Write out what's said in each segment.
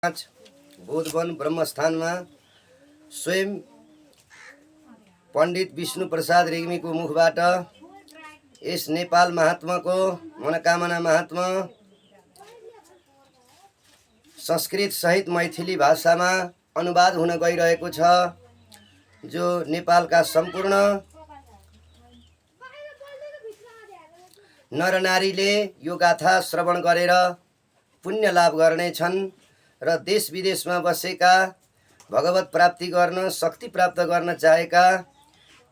बोधवन ब्रह्मस्थानमा स्वयं पण्डित विष्णु प्रसाद रेग्मीको मुखबाट यस नेपाल महात्माको मनोकामना महात्मा संस्कृत सहित मैथिली भाषामा अनुवाद हुन गइरहेको छ, जो नेपालका सम्पूर्ण नरनारीले यो गाथा श्रवण गरेर पुण्य लाभ गर्नेछन् र देश विदेशमा बसेका भगवत प्राप्ति गर्न, शक्ति प्राप्त गर्न चाहेका,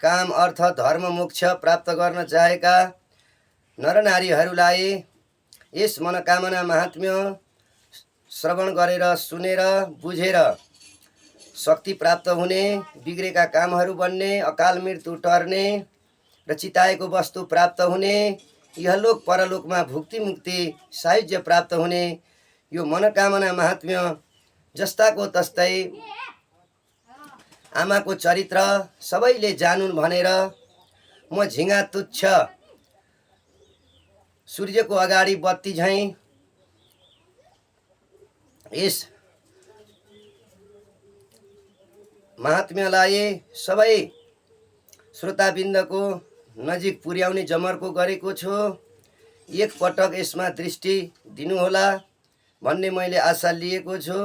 काम अर्थ धर्म मोक्ष प्राप्त गर्न चाहेका नरनारीहरूलाई यस मनोकामना महात्म्य श्रवण गरेर, सुनेर, बुझेर शक्ति प्राप्त हुने, बिग्रेका कामहरू बन्ने, अकाल मृत्यु टर्ने र चिताएको वस्तु प्राप्त हुने, इहलोक परलोकमा भुक्ति मुक्ति सायुज्य प्राप्त हुने यो मनोकामना महात्म्य जस्ताको तस्तै आमाको चरित्र सबैले जानुन् भनेर म झिङ्गा तुच्छ सूर्यको अगाडि बत्ती झैं यस महात्म्यलाई सबै श्रोताबिन्दको नजिक पुर्याउने जमर्को गरेको छु। एक पटक यसमा दृष्टि दिनुहोला भन्ने मैले आशा लिएको छु।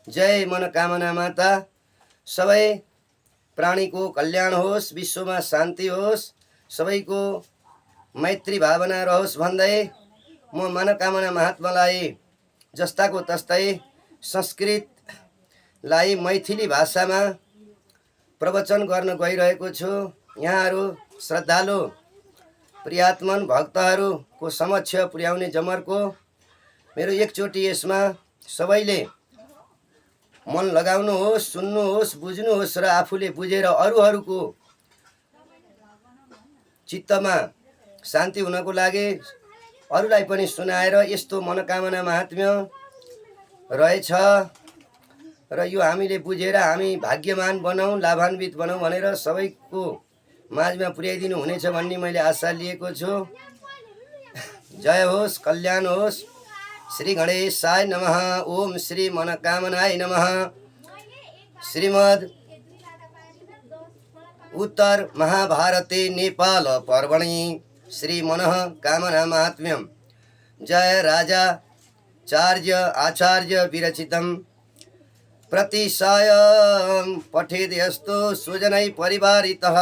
जय मनोकामना माता। सबै प्राणीको कल्याण होस्, विश्वमा शान्ति होस्, सबैको मैत्री भावना रहोस् भन्दै म मनोकामना महात्मालाई जस्ताको तस्तै संस्कृतलाई मैथिली भाषामा प्रवचन गर्न गइरहेको छु। यहाँहरू श्रद्धालु प्रियात्मन भक्तहरूको समक्ष पुर्याउने जमर्को मेरो एकचोटि यसमा सबैले मन लगाउनुहोस्, सुन्नुहोस्, बुझ्नुहोस् र आफूले बुझेर अरूहरूको चित्तमा शान्ति हुनको लागि अरूलाई पनि सुनाएर यस्तो मनोकामना महात्म्य रहेछ र यो हामीले बुझेर हामी भाग्यमान बनाऊँ, लाभान्वित बनाऊँ भनेर सबैको माझमा पुर्याइदिनु हुनेछ भन्ने मैले आशा लिएको छु। जय होस्, कल्याण होस्। श्री गणेशाय नमः। ओम श्री मनोकामनाय नमः। श्रीमद् उत्तर महाभारते नेपाल पर्वणि श्री मनोकामना महात्म्यम जय राजा चार्य आचार्य विरचितम प्रतिसायं पठेद्यस्तु सुजनै परिवारितः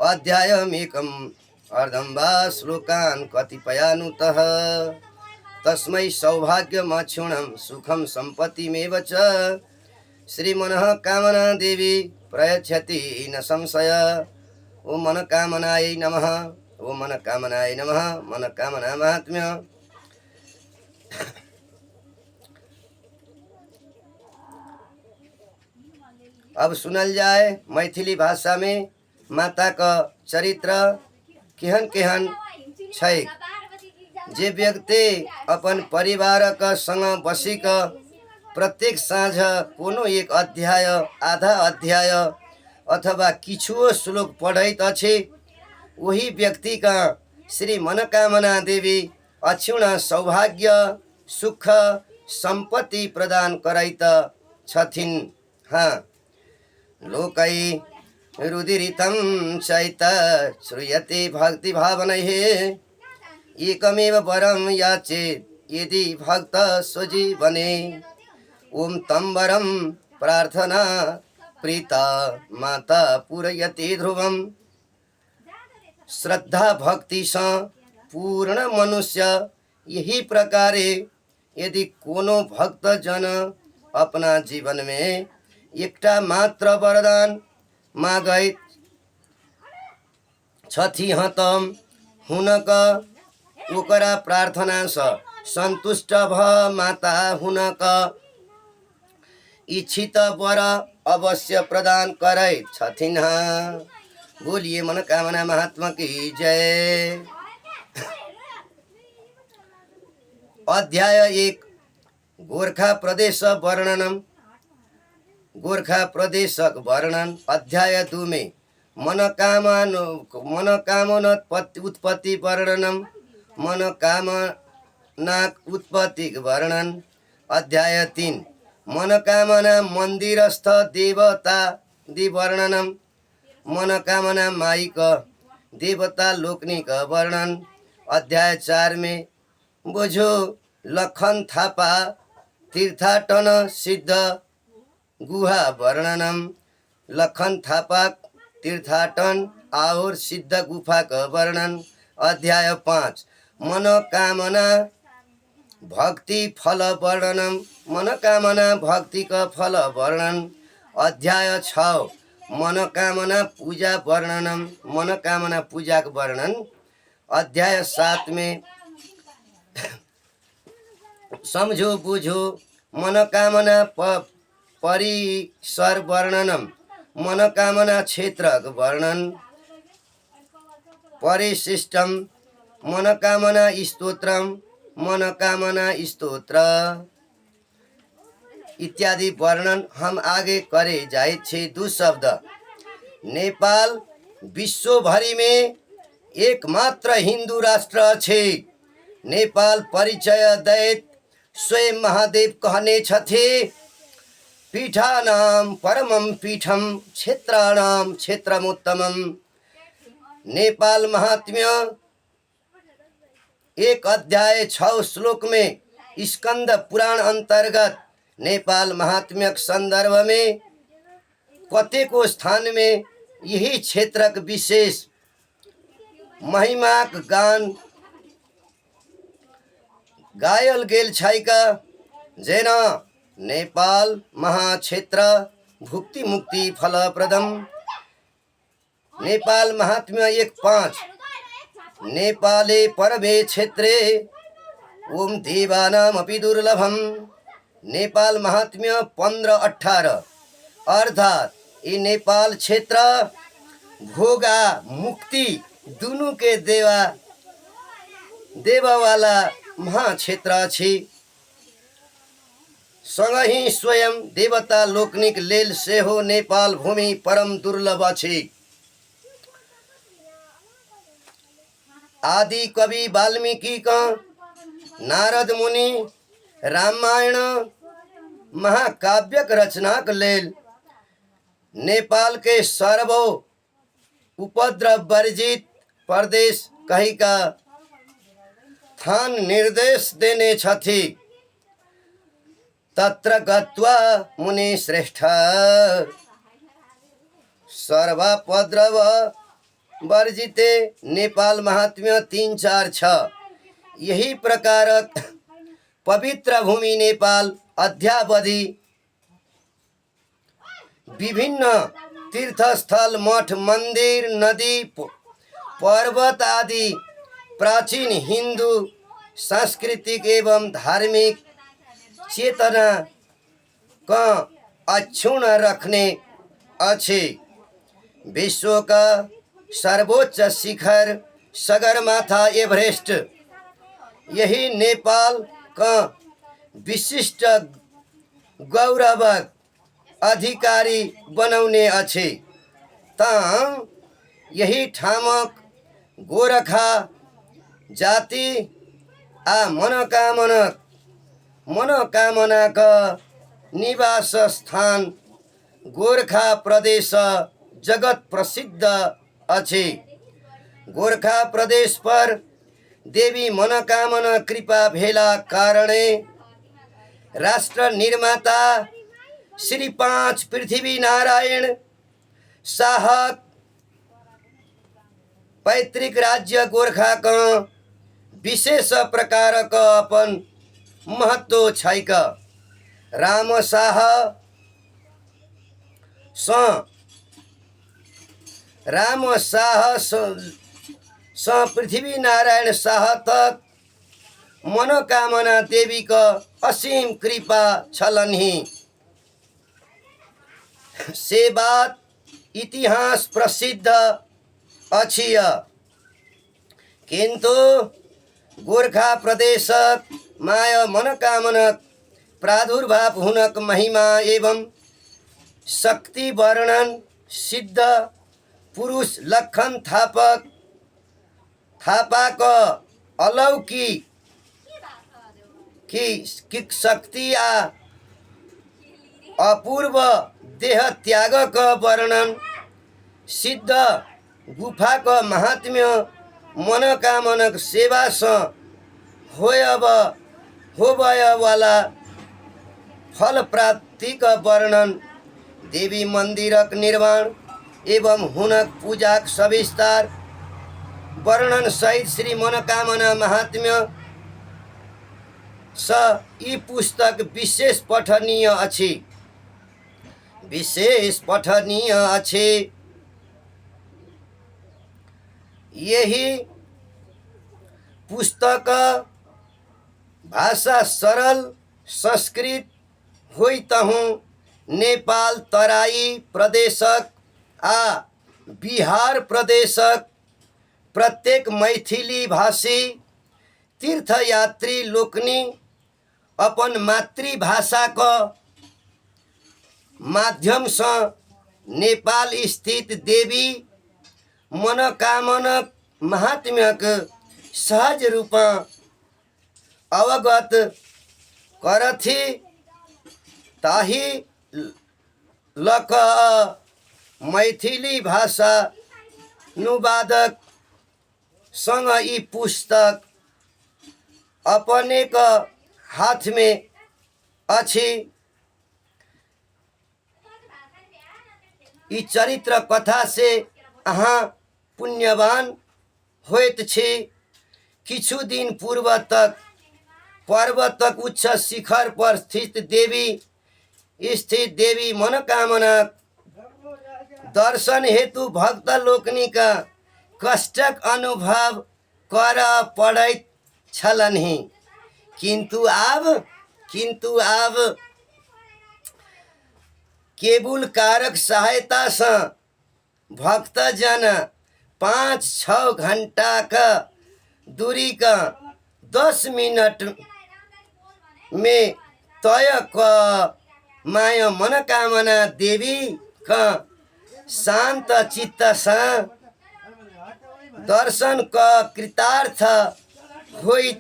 अध्यायमेकम् अर्धं वा श्लोकान् कतिपयानुतः तस्मै सौभाग्यमक्षुणं सुखं सम्पत्तिमेव च श्री मनोकामना देवी प्रयच्छति न संशय। ओम मनोकामनाय नमः। ओम मनोकामनाय नमः। मनोकामना महात्म्य। अब सुनल जाए मैथिली भाषा में माता का चरित्र केहन केहन छै। जे व्यक्ति अपन परिवार का संग बसी का प्रत्येक साँझ कोनो एक अध्याय, आधा अध्याय अथवा किछुओ श्लोक पढ़ैत अछि, वही व्यक्ति का श्री मनोकामना देवी अक्षुण सौभाग्य, सुख, संपत्ति प्रदान करैत छथिन्। हाँ, लोकै रुदिरितं चैत श्रूयते भक्ति भावनैः एकमेव वरं याचेत् यदि भक्त स्वजीवने। ओम तं वरं प्रार्थना प्रीता माता पूरयति ध्रुवम्। श्रद्धा भक्ति से पूर्ण मनुष्य यही प्रकारे यदि कोनो भक्त जन अपना जीवन में एकटा मात्र वरदान मागैत छथि हतम हुनक ओकरा प्रार्थना से संतुष्ट भ माता हुनक इच्छित वर अवश्य प्रदान करैत छथिन। बोलिए मनोकामना महात्मा की जय। अध्याय 1 गोरखा प्रदेश वर्णनम। गोरखा प्रदेशक वर्णन। अध्याय 2 में मनोकामना उत्पत्ति वर्णनम। मनोकामना उत्पत्ति वर्णन। अध्याय 3 मनोकामना मन्दिरस्थ देवता वर्णनम मनोकामना माइक देवता लोकनिक वर्णन। अध्याय 4 में बुझो लखन थापा तीर्थाटन सिद्ध गुहा वर्णनम लखन थापा तीर्थाटन और सिद्ध गुफा का वर्णन। अध्याय 5 मनोकामना भक्ति फल वर्णनम मनोकामना भक्ति का फल वर्णन। अध्याय 6 मनोकामना पूजा वर्णनम मनोकामना पूजा का वर्णन। अध्याय 7 में समझो बुझो मनोकामना परिसर वर्णनम मनोकामना क्षेत्र वर्णन। परिशिष्टम मनोकामना स्तोत्रम मनोकामना स्तोत्र इत्यादि वर्णन हम आगे करे जाए छे। दो शब्द नेपाल विश्वभरि में एकमात्र हिंदू राष्ट्र छे। नेपाल परिचय दैत स्वयं महादेव कहने छथे पीठानाम परमं पीठम क्षेत्राणाम क्षेत्रमोत्तमम। नेपाल महात्म्य 1 अध्याय 6 श्लोक में स्कंद पुराण अंतर्गत नेपाल महात्म्य संदर्भ में कतेको स्थान में यही क्षेत्रक विशेष महिमाक गान गायल गेल छैका। जेना नेपाल महाक्षेत्र भुक्ति मुक्ति फलप्रदम। नेपाल महात्म्य 1:5 नेपाले परमे क्षेत्रे ओम देवानामपि दुर्लभम। नेपाल महात्म्य 15:18 अर्थात ये नेपाल क्षेत्र भोगा मुक्ति दुनु के देवा वाला महाक्षेत्र छी। सँगही स्वयं देवता लोकनिक लेल सेहो नेपाल भूमि परम दुर्लभ छी। आदि कवि वाल्मीकि का नारद मुनि रामायण महाकाव्यक रचनाक लेल नेपाल के सर्वो उपद्रव वर्जित प्रदेश कही का थान निर्देश देने छथि। तत्र गत्वा मुनि श्रेष्ठ सर्वोपद्रव वर्जिते नेपाल महात्म्य 3-4-6। यही प्रकार पवित्र भूमि नेपाल अद्यावधि विभिन्न तीर्थस्थल मठ मंदिर नदी पर्वत आदि प्राचीन हिंदू सांस्कृतिक एवं धार्मिक चेतना का अक्षुण्ण रखने अच्छे। विश्व का सर्वोच्च शिखर सगरमाथा एवरेस्ट यही नेपाल का विशिष्ट गौरवक अधिकारी बनाउने अच्छे। तां यही ठामक गोरखा जाति आ मनोकामना का निवास स्थान गोरखा प्रदेश जगत प्रसिद्ध अच्छे। गोरखा प्रदेश पर देवी मनोकामना कृपा भेला कारणे राष्ट्र निर्माता श्री 5 पृथ्वी नारायण शाह पैतृक राज्य गोरखा का विशेष प्रकार का अपन महत्व छैक। राम शाह पृथ्वी नारायण शाह तक मनोकामना देवी का असीम कृपा छलनहि से बात इतिहास प्रसिद्ध अछि। किंतु गोरखा प्रदेश माया मनोकामना प्रादुर्भाव हुनक महिमा एवं शक्ति वर्णन सिद्ध पुरुष लखन थापा का अलौकिक कि शक्ति आ अपूर्व देह त्यागक वर्णन सिद्ध गुफाक महात्म्य मनोकामनक सेवा सँ होबयवाला फल प्राप्तिक वर्णन देवी मन्दिरक निर्माण एवं हुनक पूजाक सविस्तार वर्णन सहित श्री मनोकामना महात्म्य स ई पुस्तक विशेष पठनीय अछि। यही पुस्तक भाषा सरल संस्कृत होइतहु नेपाल तराई प्रदेशक आ बिहार प्रदेशक प्रत्येक मैथिली भाषी तीर्थयात्री लोकनि अपन मातृभाषाक माध्यम सँ नेपाल स्थित देवी मनोकामना महात्म्यक सहज रूप अवगत करथि। ताहि लक मैथिली भाषा अनुवादक संग ई पुस्तक अपनेक हाथ में अछि। ई चरित्र कथा से अहाँ पुण्यवान होइत छी। किछु दिन पूर्व तक पर्वतक उच्च शिखर पर स्थित देवी मनोकामना दर्शन हेतु भक्त लोकनि का कष्टक अनुभव कर पड़ैत छलनि। किंतु आब केबुल कारक सहायता से भक्तजन 5-6 घंटा का दूरी का 10 मिनट में तय क माय मनोकामना देवी का शांत चित्त से दर्शन का कृतार्थ होइत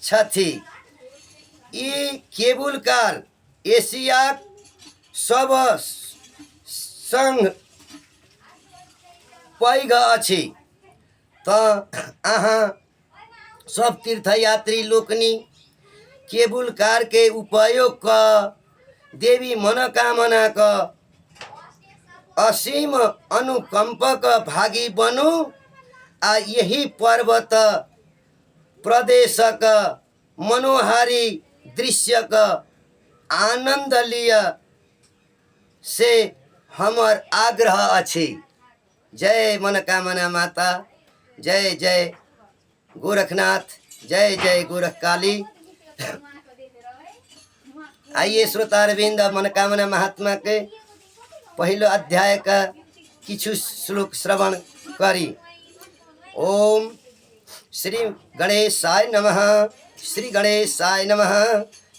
छथि। ई केबुल कार एशिया सब संग पैघ अछि। त अहाँ सब तीर्थयात्री लोकनि केबुल कार के उपयोग क देवी मनोकामना का असीम अनुकंपक भागी बनु आ यही पर्वत प्रदेश का मनोहारी दृश्य का आनंद लिया से हमर आग्रह अछि। जय मनोकामना माता, जय जय गोरखनाथ, जय जय गोरख काली। आइए श्रोतारविंद मनोकामना महात्मा के पहलो अध्याय का किछु श्लोक श्रवण करी। ओम श्री गणेशाय नमः, श्री गणेशाय नमः,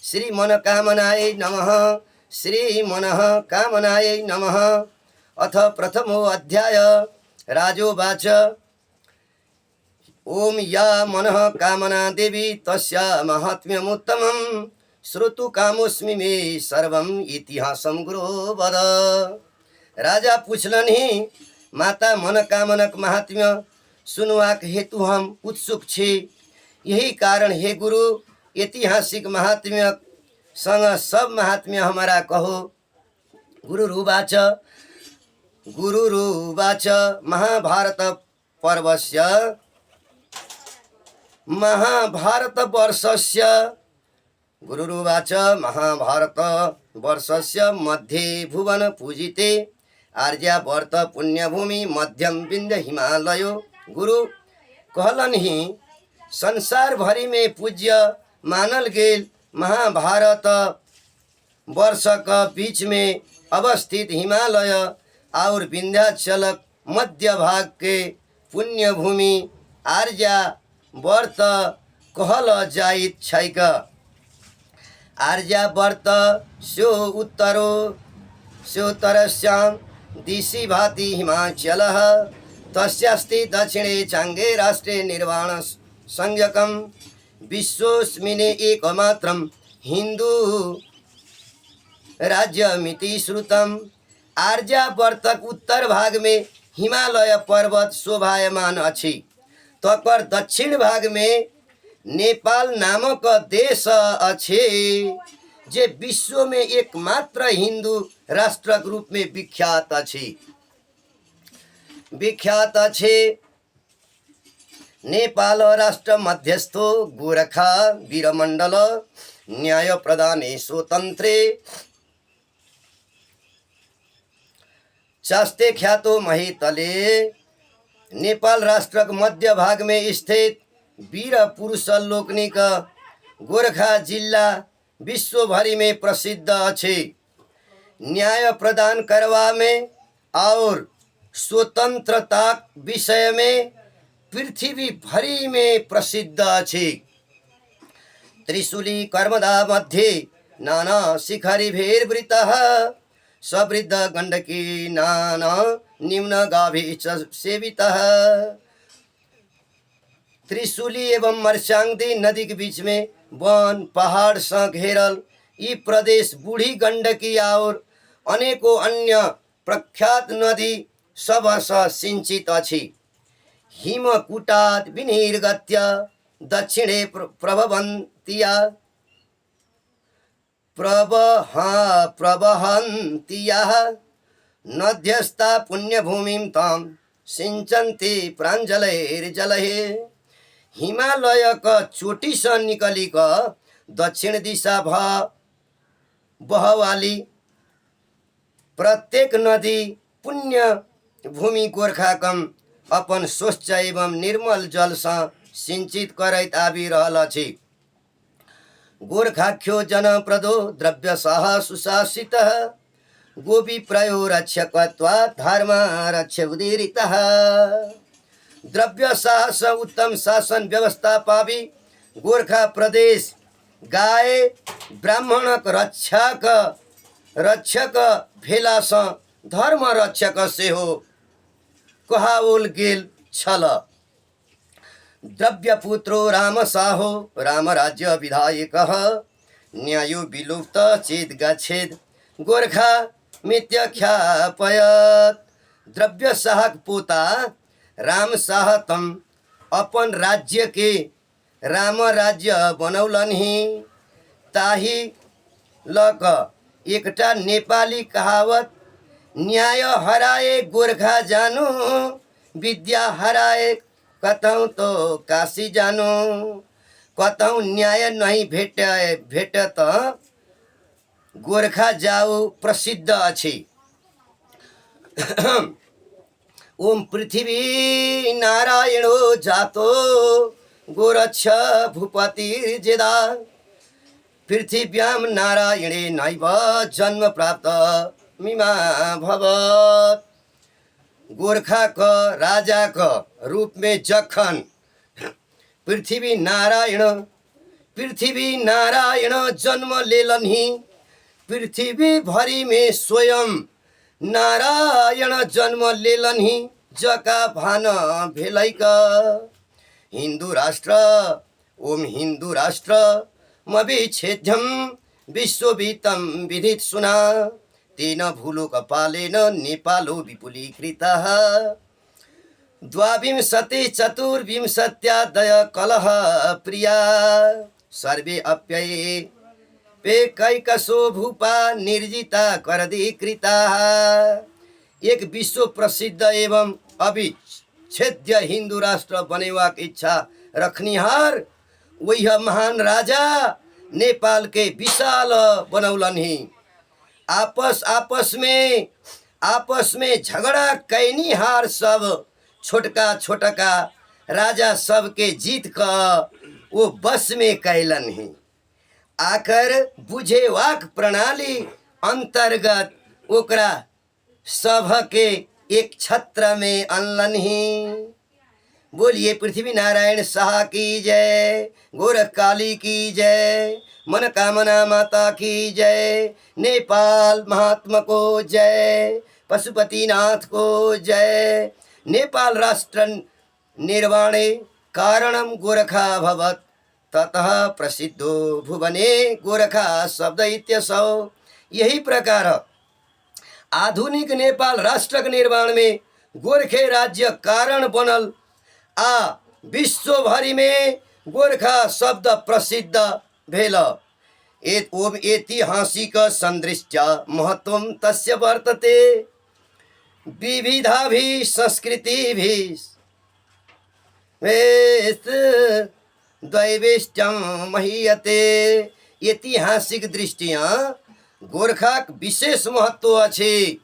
श्री मनोकामनाय नमः, श्री मनोकामनाय नमः। अथ प्रथमो अध्याय राजोवाच। ओम या मनोकामना देवी तस्या महात्म्यमुत्तमं श्रोतु कामोस्मि मे सर्वम इतिहासम गुरो वद। राजा पूछलनि, माता मनोकामनक महात्म्य सुनवाक हेतु हम उत्सुक छी। यही कारण हे गुरु ऐतिहासिक महात्म्य संग सब महात्म्य हमारा कहो। गुरुरुवाच महाभारत वर्षस्य मध्ये भुवन पूजिते आर्यावर्त पुण्यभूमि मध्यम विंध्य हिमालयो। गुरु कहलन ही संसार भरी में पूज्य मानल गेल महाभारत वर्ष का बीच में अवस्थित हिमालय और विंध्याचलक मध्य भाग के पुण्य भूमि आर्यावर्त कहल जाइत छैक। आर्यावर्त स्यो उत्तरस्यां दिशि भाति हिमाचलः तस्यास्ति दक्षिणे चांगे राष्ट्रे निर्वाण संज्ञकं विश्वस्मिन् एकमात्रं हिंदू राज्यमिति श्रुतम। आर्यावर्तक उत्तर भाग में हिमालय पर्वत शोभायमान अछि, तकर दक्षिण भाग में नेपाल नामक देश अछि, जे विश्व में एकमात्र हिंदू राष्ट्र रूप में विख्यात अछि। नेपाल राष्ट्र मध्यस्थो गोरखा वीरमण्डल न्याय प्रदाने स्वतंत्रे चास्ते ख्यातो महीतले। नेपाल राष्ट्रक मध्य भाग में स्थित वीर पुरुष लोकनिक गोरखा जिला विश्वभरि में प्रसिद्ध अछि। न्याय प्रदान करवा में और स्वतंत्रता विषय में पृथ्वी भरि में प्रसिद्ध अछि। त्रिशूली कर्मदा मध्ये नाना शिखरिभिर्वृतः सवृद्ध गंडकी नाना निम्न गाभि च सेवितः। त्रिशूली एवं मर्चांगदी नदी के बीच में वन पहाड़ से घेरल ये प्रदेश बूढ़ी गंडकी और अनेकों अन्य प्रख्यात नदी सब से सिंचित अछि। हिमकूटात् विनिर्गत्य दक्षिणे प्रवहन्तिया नद्यस्था पुण्यभूमिं तां सिंचन्ति प्राञ्जलैर्जलैः। हिमालय का चोटी से निकली का दक्षिण दिशा बहवाली प्रत्येक नदी पुण्य भूमि गोरखा कम अपन स्वच्छ एवं निर्मल जल से सिंचित करैत आबि रहल अछि। गोरखाख्यो जनप्रदो द्रव्यसः सुशासितः गोपी प्रयो रक्षकत्वात् धर्मारक्ष उदीरितः। द्रव्यसः स उत्तम शासन व्यवस्था पावी गोरखा प्रदेश गाय ब्राह्मणक रक्षक भेला सँ धर्म रक्षक सेहो कहाओल गेल छल। द्रव्यपुत्रो राम साहो राम राज्य विधायकः न्यायो विलुप्त चेत गच्छेद गोरखा मित्यख्यापयत्। द्रव्य साहक पोता राम साह तम अपन राज्य के राम राज्य बनौलनि। ताही लक एकटा नेपाली कहावत न्याय हराए गोरखा जानो विद्या हराए कतहु तो काशी जानो। कतहु न्याय नहीं भेटत गोरखा जाओ प्रसिद्ध अछि। ओम पृथ्वी नारायणो जातो गोरक्ष भूपतिर्जेदा पृथिव्याम नारायणे नैव जन्म प्राप्त मिमा भवत्। गोरखा का राजा का रूप में जखन पृथ्वी नारायण जन्म लेलनि, पृथ्वी भरि में स्वयं नारायण जन्म लेलनि जका भान भेलैक। हिंदू राष्ट्र ओम हिंदू राष्ट्र मविच्छेद्यम विश्ववितम विदित सुना तेन भूलोकपालेन नेपालो विपुलीकृतः। द्वाविंशति चतुर्विंशत्यादय कलह प्रिया सर्वे अप्यये पे कैकसो भूपा निर्जिता करदीकृता। एक विश्व प्रसिद्ध एवं अविच्छेद्य हिंदू राष्ट्र बनेवा की इच्छा रखनिहार वही महान राजा नेपाल के विशाल बनौलनि। आपस में झगड़ा कैनिहार सब छोटका राजा सब के जीत का वो बस में कैलन ही। आकर बुझे वाक प्रणाली अंतर्गत ओकरा सभ के एक छत्र में अनलन ही। बोलिए पृथ्वी नारायण शाह की जय, गोरख काली की जय, मनोकामना माता की जय, नेपाल महात्मा को जय, पशुपतिनाथ को जय। नेपाल राष्ट्र निर्माणे कारणम गोरखा भवत् ततः प्रसिद्धो भुवने गोरखा शब्द इत्यसौ। यही प्रकार आधुनिक नेपाल राष्ट्र के निर्माण में गोरखे राज्य कारण बनल आ विश्वभरि में गोरखा शब्द प्रसिद्ध भेल। ओम ऐतिहासिक संदृश्य महत्वम तस्य वर्तते विविधाभिः संस्कृतिभिः दैवेष्टम महीयते। ऐतिहासिक दृष्टिया गोरखा विशेष महत्व अछि।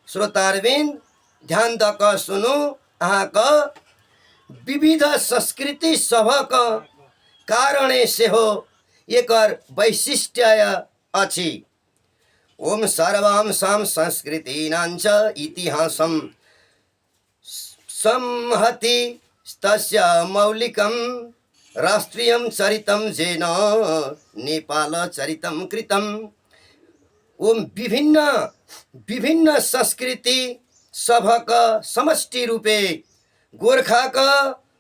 श्रोतारबिंद ध्यान दक सुनु। अहाँक विविध संस्कृति सभक कारणे से हो एकर वैशिष्ट्य अछि। ओम सर्वांसां संस्कृतीनांच इतिहासं संहति तस्य मौलिकं राष्ट्रियं चरितं जेन नेपाल चरितं कृतं। ओम विभिन्न संस्कृति सभक समष्टि रूपे गोरखा का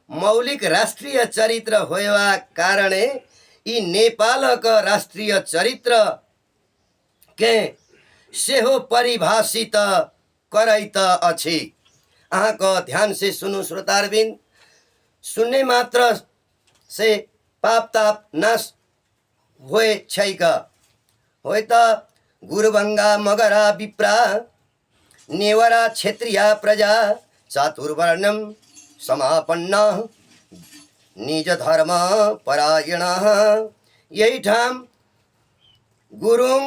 मौलिक राष्ट्रीय चरित्र होयवा कारणे ई नेपाल का राष्ट्रीय चरित्र के सेहो परिभाषित करैत अछि। अहाँक ध्यान से सुनु श्रोतारबिंद। सुनने मात्र से पाप ताप नाश होए छैक। होय त गुरुबंगा मगरा विप्रा नेवरा क्षेत्रीय प्रजा चातुर्वर्णम समापन्न निज धर्म परायण। यही ठाम गुरुङ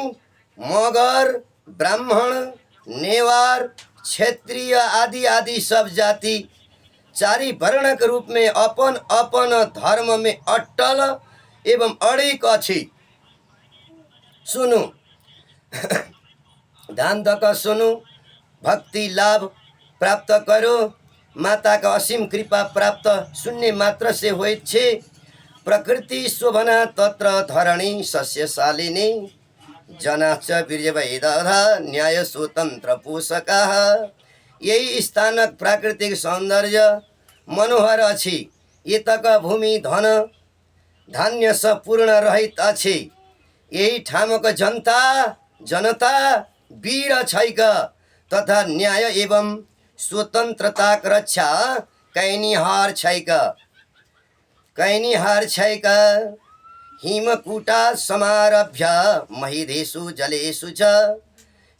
मगर ब्राह्मण नेवार क्षेत्रीय आदि आदि सब जाति चारि वर्ण के रूप में अपन अपन धर्म में अटल एवं अड़िक अछि। सुनु ध्यान दक सुनु। भक्ति लाभ प्राप्त करो। माता का असीम कृपा प्राप्त शून्य मात्र से होय छे। प्रकृति शोभना तत्र धरणी सस्यशालिनी जनाच वीर्यवैदधा न्याय स्वतंत्र पोषकाः। यही स्थानक प्राकृतिक सौंदर्य मनोहर अछि। एतक भूमि धन धान्य स पूर्ण रहित अछि। यही ठामक जनता वीर छैक तथा न्याय एवं स्वतंत्रता रक्षा कैनिहार छैक। हिमकूटा समारभ्य महिदेषु जलेषु च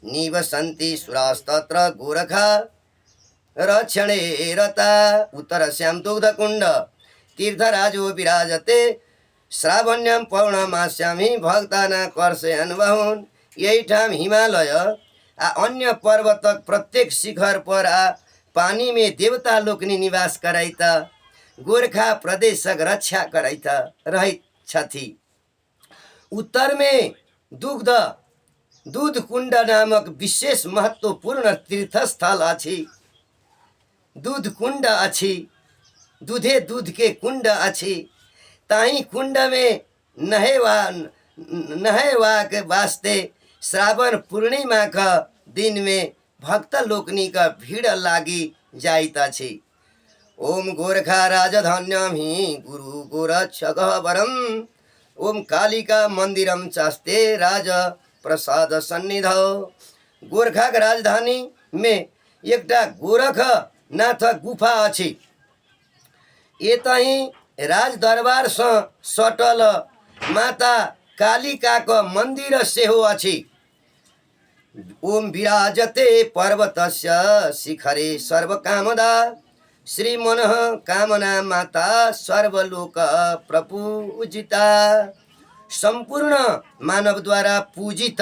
निवसन्ति सुरास्तत्र गोरखा रक्षणे रता। उत्तरस्यां दुग्धकुण्ड तीर्थराजो विराजते श्रावण्यां पौर्णमास्यां हि भक्तानां कर्षयन् बहुन्। यही ठाम हिमालय आ अन्य पर्वतक प्रत्येक शिखर पर आ पानी में देवता लोकनि निवास करैत गोरखा प्रदेशक रक्षा करैत रहित छथि। उत्तर में दूध कुंड नामक विशेष महत्वपूर्ण तीर्थस्थल अछि। दूध कुंड अछि। दूधे दूध के कुंड अछि। ताही कुंड में नहेवा के वास्ते श्रावण पूर्णिमा का दिन में भक्त लोकनी का भीड़ लागी जाइत अछि। ओम गोरखा राजधान्यां हि गुरु गोरक्षगह्वरम्। ओम कालिका मंदिरम चास्ते राज प्रसाद सन्निधौ। गोरखा के राजधानी में एकटा गोरख नाथ गुफा अछि। एतही राज दरबार से सटल माता कालिका का मंदिर सेहो अछि। ओम विराजते पर्वतस्य शिखरे सर्वकामदा श्रीमनः कामना माता सर्वलोक प्रपूजिता। संपूर्ण मानव द्वारा पूजित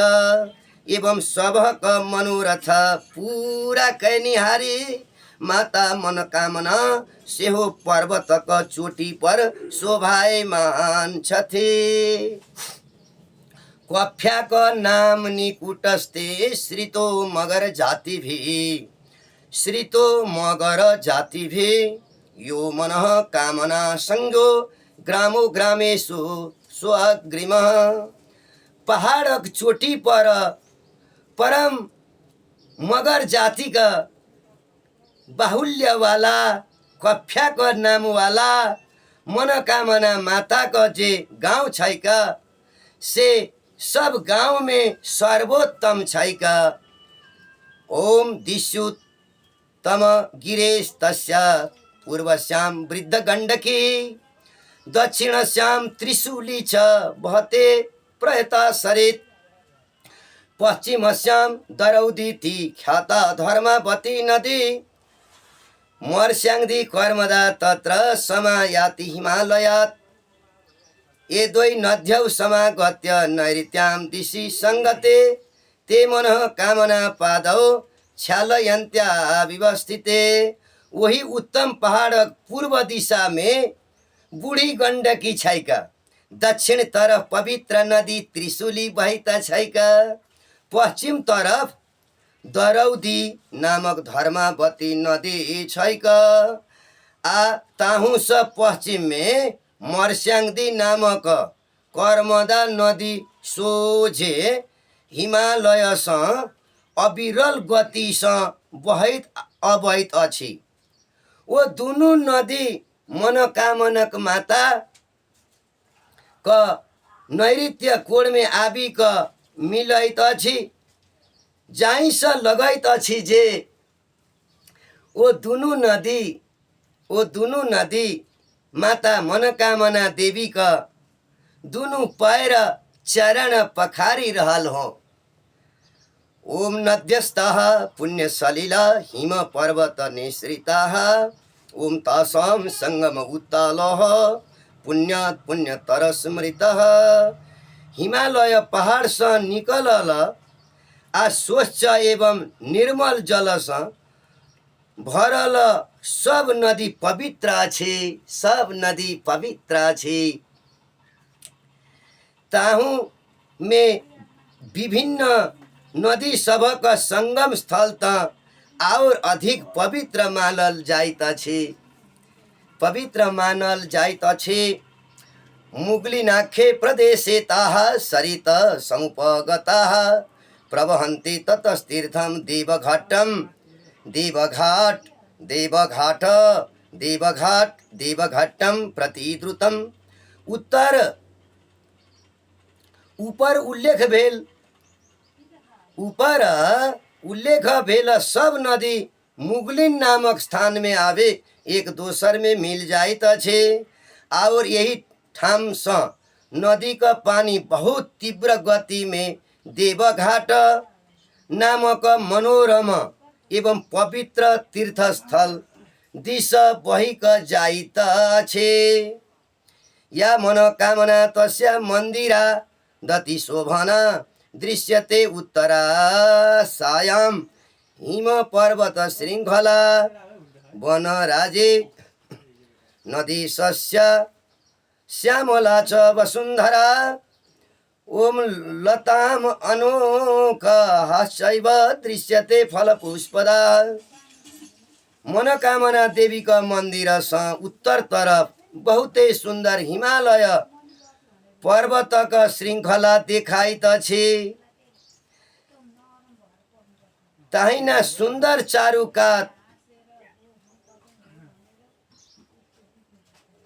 एवं सबक मनोरथ पूरा कैनिहारी माता मनोकामना सेहो पर्वतक चोटी पर शोभायमान छथि। क्वफ्याक नाम निकुटस्ते श्रितो मगर जाति भी। श्रितो मगर जाति भी यो मनः कामना संगो ग्रामो ग्रामेषु स्वग्रिमः। पहाड़क चोटी पर परम मगर जाति का बाहुल्य वाला क्वफ्या का नाम वाला मनोकामना माता का जे गांव छैका से सब गांव में सर्वोत्तम छैका। ओम दिशु तम गिरेश तस्य पूर्वश्याम वृद्ध गंडकी दक्षिणश्याम त्रिशूली च बहते प्रयता सरित पश्चिमश्याम दरौदी थी ख्याता धर्मवती नदी मर्स्याङ्दी कर्मदा तत्र समायाति हिमालयात् ये द्वै नद्यौ समागत्य नैऋत्यां दिशि संगते ते मनः कामना पादौ छालयन्त्या विवस्थिते। वही उत्तम पहाड़ पूर्व दिशा में बूढ़ी गंडकी छैका, दक्षिण तरफ पवित्र नदी त्रिशूली बहिता छैका, पश्चिम तरफ दरौदी नामक धर्मावती नदी छैक। आ ताहु स पश्चिम में मर्स्याङ्दी नामक कर्मदा नदी सोझे हिमालयस अविरल गतिस बहैत अबैत अछि। वो दुनु नदी मनोकामनक माता क नैऋत्य कोण में आबि क मिलैत अछि। जाहि स लगैत अछि जे ओ दुनु नदी माता मनोकामना देवी का दुनु पैर चरण पखारी रहल हो। ओम नद्यस्तः पुण्य सलिला हिम पर्वत निश्रिताः ओम तासाम संगम उत्तालः पुण्यात् पुण्यतर स्मृतः। हिमालय पहाड़ से निकलल आ स्वच्छ एवं निर्मल जल से भरल सब नदी पवित्र अछि, सब नदी पवित्र अछि। ताहू में विभिन्न नदी सबक संगम स्थल त और अधिक पवित्र मानल जाइत अछि, पवित्र मानल जाइत अछि। मुगलिनाखे प्रदेशे ताः सरित समुपगताः प्रवहन्ति ततस्तीर्थं देवघाटं प्रतिद्रुतम्। उत्तर ऊपर उल्लेख भेल सब नदी मुगलिन नामक स्थान में आवे एक दोसर में मिल जाइत अछि। और यही ठाम से नदी का पानी बहुत तीव्र गति में देवघाट नामक मनोरम एवं पवित्र तीर्थस्थल दिश बहिक जाइत अछि। या मनोकामना तस्या मंदिरा दति शोभना दृश्यते उत्तरासायां हिम पर्वत श्रृंखला वनराजे नदी सस्य श्यामला च वसुंधरा। ओम लताम अनोकहाश्चैव दृश्यते फल पुष्पदा। मनोकामना देवी का मंदिर से उत्तर तरफ बहुते सुंदर हिमालय पर्वत का श्रृंखला देखाइत अछि। तहिना सुंदर चारुकात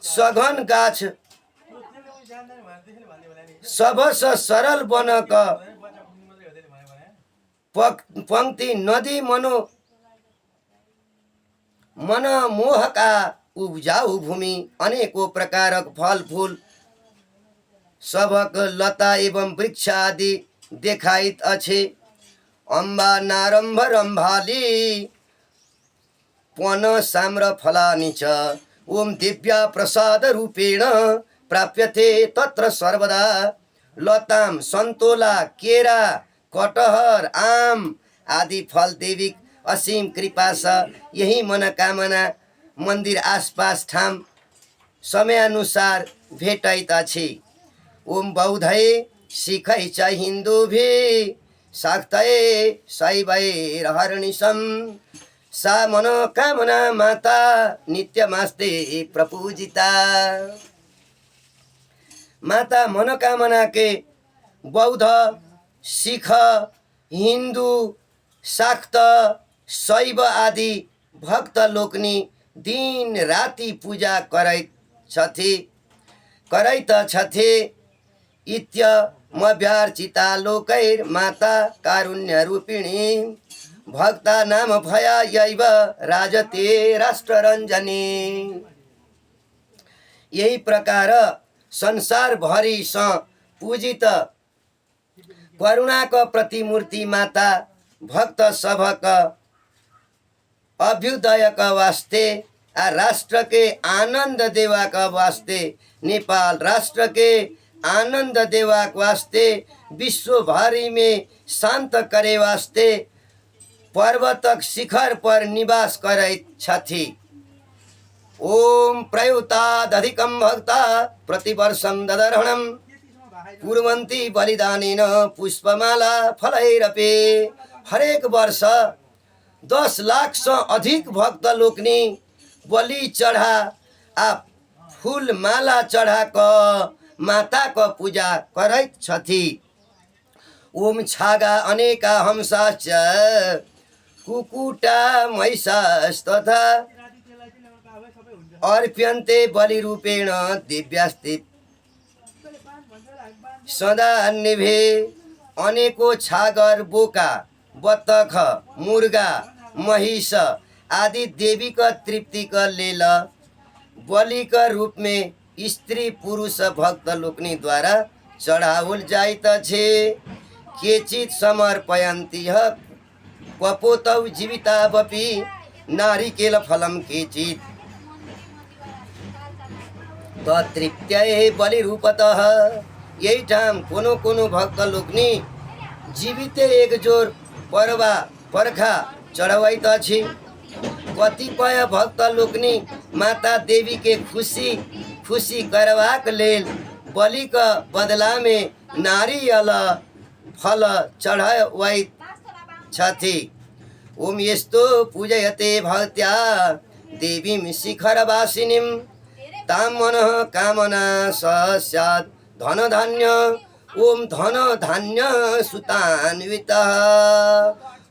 सघन गाछ सबस सरल बनक पंक्ति नदी मनमोहका उपजाऊ भूमि अनेकों प्रकारक फल फूल सबक लता एवं वृक्ष आदि देखाइत अछि। अम्बा नारंभ रंभाली पन साम्र फलानि च ओम दिव्या प्रसाद रूपेण प्राप्यते तत्र सर्वदा। लताम संतोला केरा कटहर आम आदि फल देवी असीम कृपा से यही मनोकामना मंदिर आसपास ठाम समयानुसार भेटैत अछि। ओम बौद्धै सिखै च हिन्दुभि शाक्तये शैवैर्हर्निशम् सा मनोकामना माता नित्यमास्ते प्रपूजिता। माता मनोकामना के बौद्ध सिख हिंदू शाक्त शैव आदि भक्त लोकनि दिन राति पूजा करैत छथि करैत छथि इत्यमभ्यर्चिता लोकैर माता कारुण्य रूपिणी भक्ता नाम भयायैव राजते राष्ट्ररञ्जनी। यही प्रकार संसार भरि पूजित करुणाको प्रतिमूर्ति माता भक्त सबक अभ्युदयका वास्ते आ राष्ट्र के आनंद देवा का वास्ते नेपाल राष्ट्र के आनंद देवा वास्ते विश्व भरि में शांत करे वास्ते पर्वतक शिखर पर निवास करैत छथि। ओम प्रयुतादधिकं भक्ता प्रतिवर्षं ददर्हणं कुर्वन्ति बलिदानेन पुष्पमाला फलैरपि। हरेक वर्ष 10 लाख से अधिक भक्त लोकनी बलि चढ़ा आ फूल माला चढ़ा क माता को पूजा करैत छथि। ओम छागा अनेका हंसाश्च कुकुटा महिषास्तथा अर्प्यन्ते बलिरूपेण दिव्यास्ते सदा निभे। अनेकों छागर बोका बतख मुर्गा महिष आदि देवी का तृप्ति का लेल बलि का रूप में स्त्री पुरुष भक्त लोकनी द्वारा चढ़ावल जाइत छे। केचित समर्पयन्ति कपोतौ जीवितावपि नारिकेल फलम केचित तृप्त्यै बलिरूपतः। यही ठाम कोनो भक्त लोकनी जीवित एक जोर परवा परखा चढ़ावैत अछि। कतिपय भक्त लोकनी माता देवी के खुशी करवाक लेल बलि का बदला में नारियल फल चढ़ावैत छथि। ओम यस्तो पूजयते भक्त्या देवीं शिखरवासिनीं तां मनः कामना स्यात् धन धान्य। ओम धन धान्य सुतान्वितः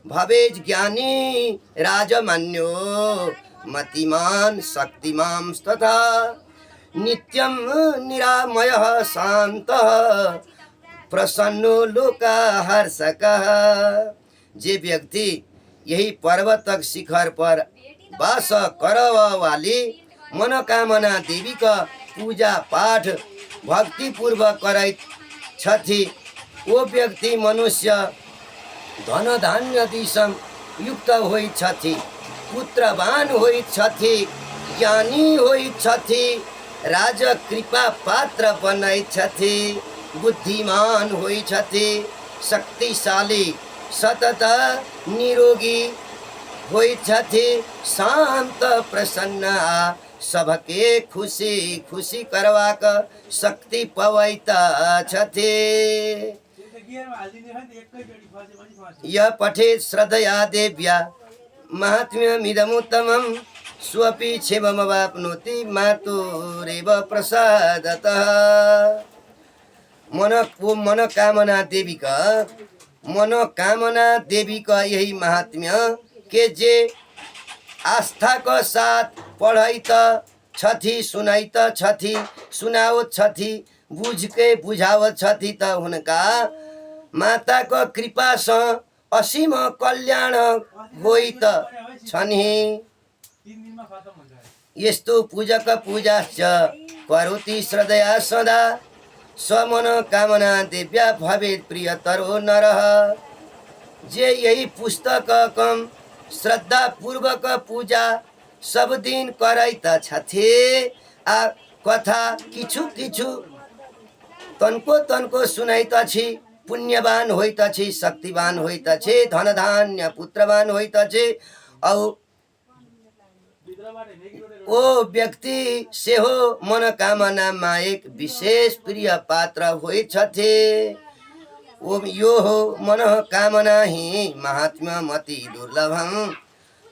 भवेत् ज्ञानी राजमान्यो मतिमान शक्तिमां तथा नित्यं निरामयः शान्तः प्रसन्नो लोकहर्षकः। जे व्यक्ति यही पर्वतक शिखर पर वास करवा वाली मनोकामना देवी का पूजा पाठ भक्ति पूर्वक करैत छथि वो व्यक्ति मनुष्य धन धान्य दिसम युक्त होइत छथि, पुत्रवान होइत छथि, ज्ञानी होइत छथि, राज कृपा पात्र बनैत छथि, बुद्धिमान होइत छथि, शक्तिशाली सतत निरोगी होइत छथि, शांत प्रसन्न आ सबके खुशी खुशी करवाक शक्ति पवैत छथि। यह पठेत श्रद्धया देव्या महात्म्यमिदमुत्तमं स्वपि क्षेममवाप्नोति मातुरेव प्रसादतः। मनोकामना देवी का यही महात्म्य के जे आस्था का साथ पढ़ैत छथि, सुनाइत छथि, सुनावत छथि, बुझ के बुझावत छथि त हुनका माता को कृपा से असीम कल्याण होइत छनि। यस्तो पूजक पूजाश्च करोति श्रद्धया सदा स्वमनोकामना देव्या भवेत् प्रियतरो नरः। जे यही पुस्तक कम श्रद्धा पूर्वक पूजा सब दिन करैत छथि आ कथा किछु किछु तनको सुनाइत अछि, पुण्यवान होइत अछि, शक्तिवान होइत अछि, धन धान्य पुत्रवान होइत अछि और ओ व्यक्ति से हो मनोकामना मा एक विशेष प्रिय पात्र होइत छथि। ओम यो हो मनोकामना ही महात्म्य मति दुर्लभं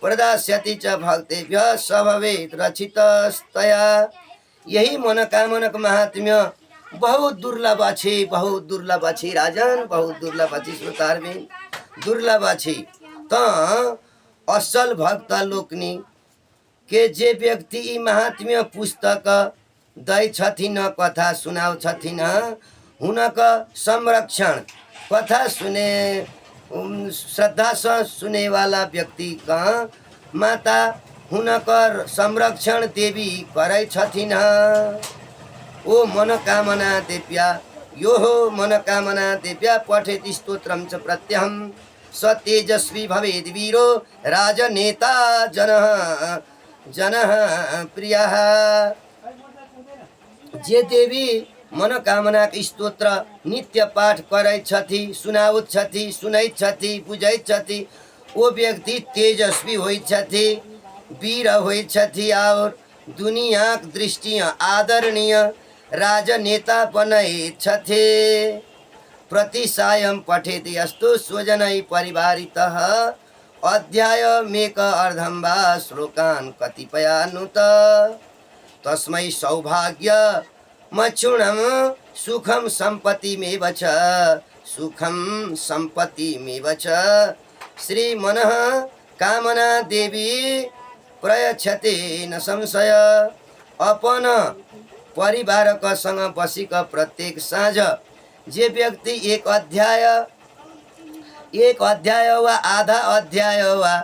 प्रदास्यति च भक्तेभ्यः स्वभवेत् रचितस्तया। यही मनोकामना का महात्म्य बहुत दुर्लभ अछि, बहुत दुर्लभ अछि राजन, बहुत दुर्लभ अछि श्रोतारबिन, दुर्लभ अछि। त असल भक्त लोकनी के जे व्यक्ति ई महात्म्य पुस्तक दै छथिन कथा सुनाउँछथिन हुनका संरक्षण कथा सुने श्रद्धा से सुने वाला व्यक्ति का माता हुनकर संरक्षण देवी करै छथिन। ओ मनोकामना देव्या यो हो मनोकामना देव्या पठेति स्तोत्रम च प्रत्यहम स तेजस्वी भवेद वीरो राजनेता जनः प्रियः। जे देवी मनोकामना स्तोत्र नित्य पाठ करैत छथि सुनाउत छथि सुनैत छथि बुझैत छथि ओ व्यक्ति तेजस्वी होइत छथि वीर होइत छथि और दुनियाक दृष्टि आदरणीय राजनेता बनैत छथि। प्रति सायं पठेति अस्तु स्वजनै परिवारितः अध्यायमेक अर्धं वा श्लोकान् कतिपयानुत तस्मै सौभाग्य मक्षुणं सुखं सम्पत्तिमेव च सुखं सम्पत्तिमेव च श्री मनः कामना देवी प्रयच्छते न संशय। अपन परिवारक संग बसिक प्रत्येक साँझ जे व्यक्ति एक अध्याय वा आधा अध्याय वा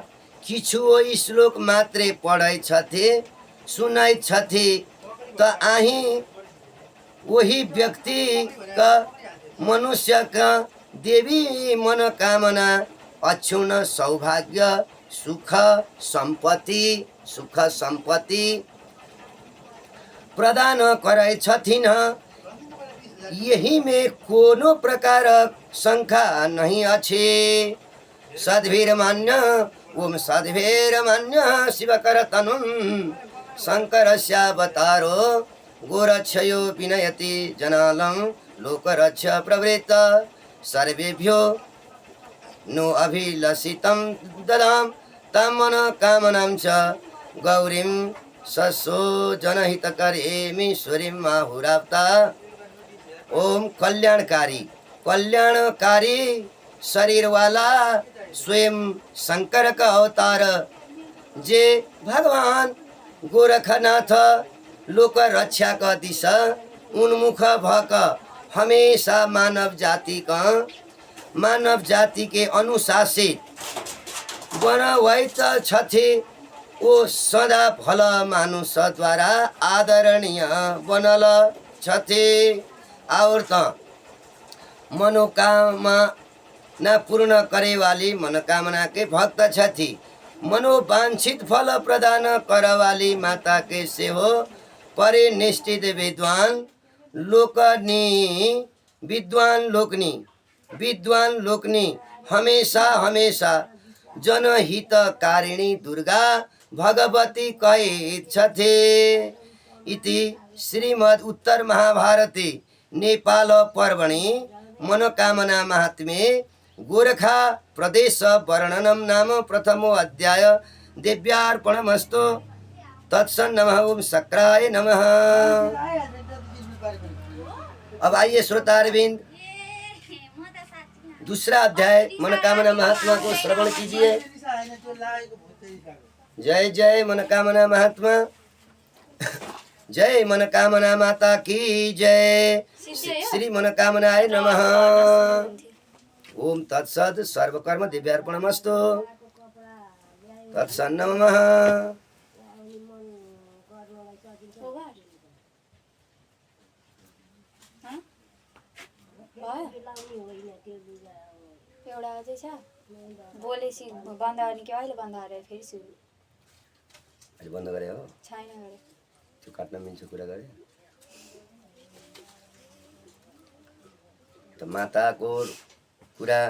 किछु श्लोक मात्रै पढै छथि सुनै छथि त आही वही व्यक्ति का मनुष्य का देवी मनोकामना अक्षुण सौभाग्य सुख संपत्ति प्रदान करै छथिन। यही में कोनो प्रकार शंका नहीं अच्छे। सद्भिर्मान्य ओम सद्भिर्मान्य शिवकर तनुं शंकरस्यावतारो गोरक्षयो विनयति जनालं लोकरक्ष प्रवृत्त सर्वेभ्यो नो अभिलषितं ददाम तम मनोकामनां च गौरीं ससो जनहितकरेमीश्वरीं माहुराप्ता। ओम कल्याणकारी शरीर वाला स्वयं शंकर का अवतार जे भगवान गोरखनाथ लोक रक्षा का दिशा उन्मुख भक हमेशा मानव जाति के अनुशासित बनवैत छथि। ओ सदा फल मानुष द्वारा आदरणीय बनल छथि और त मनोकामना पूर्ण करे वाली मनोकामना के भक्त छथि। मनोवांछित फल प्रदान कर वाली माता के सेहो परे निष्ठित विद्वान लोकनी हमेशा जनहितकारिणी दुर्गा भगवती कहैत छथि। इति श्रीमद् उत्तर महाभारते नेपाल पर्वणि मनोकामना महात्म्ये गोरखा प्रदेश वर्णनम नाम प्रथमो अध्याय देव्यार्पणमस्तु। तत्सन्नमः ओम शक्राय नमः। अब आइए श्रोतारविंद दूसरा अध्याय मनोकामना महात्मा को श्रवण कीजिए। जय जय मनोकामना महात्मा, जय मनोकामना माता की जय। श्री मनोकामनाय नमः। ओम तत्सद सर्वकर्म दिव्यार्पणमस्तु। तत्सन्नमः। एउटा अझै छ बोलेसी बन्द गर्ने कि अहिले बन्द गरेर फेरि सुरु अहिले बन्द गरे हो छैन गरे त्यो काट्न मिल्छ कुरा गरे त माताको कुरा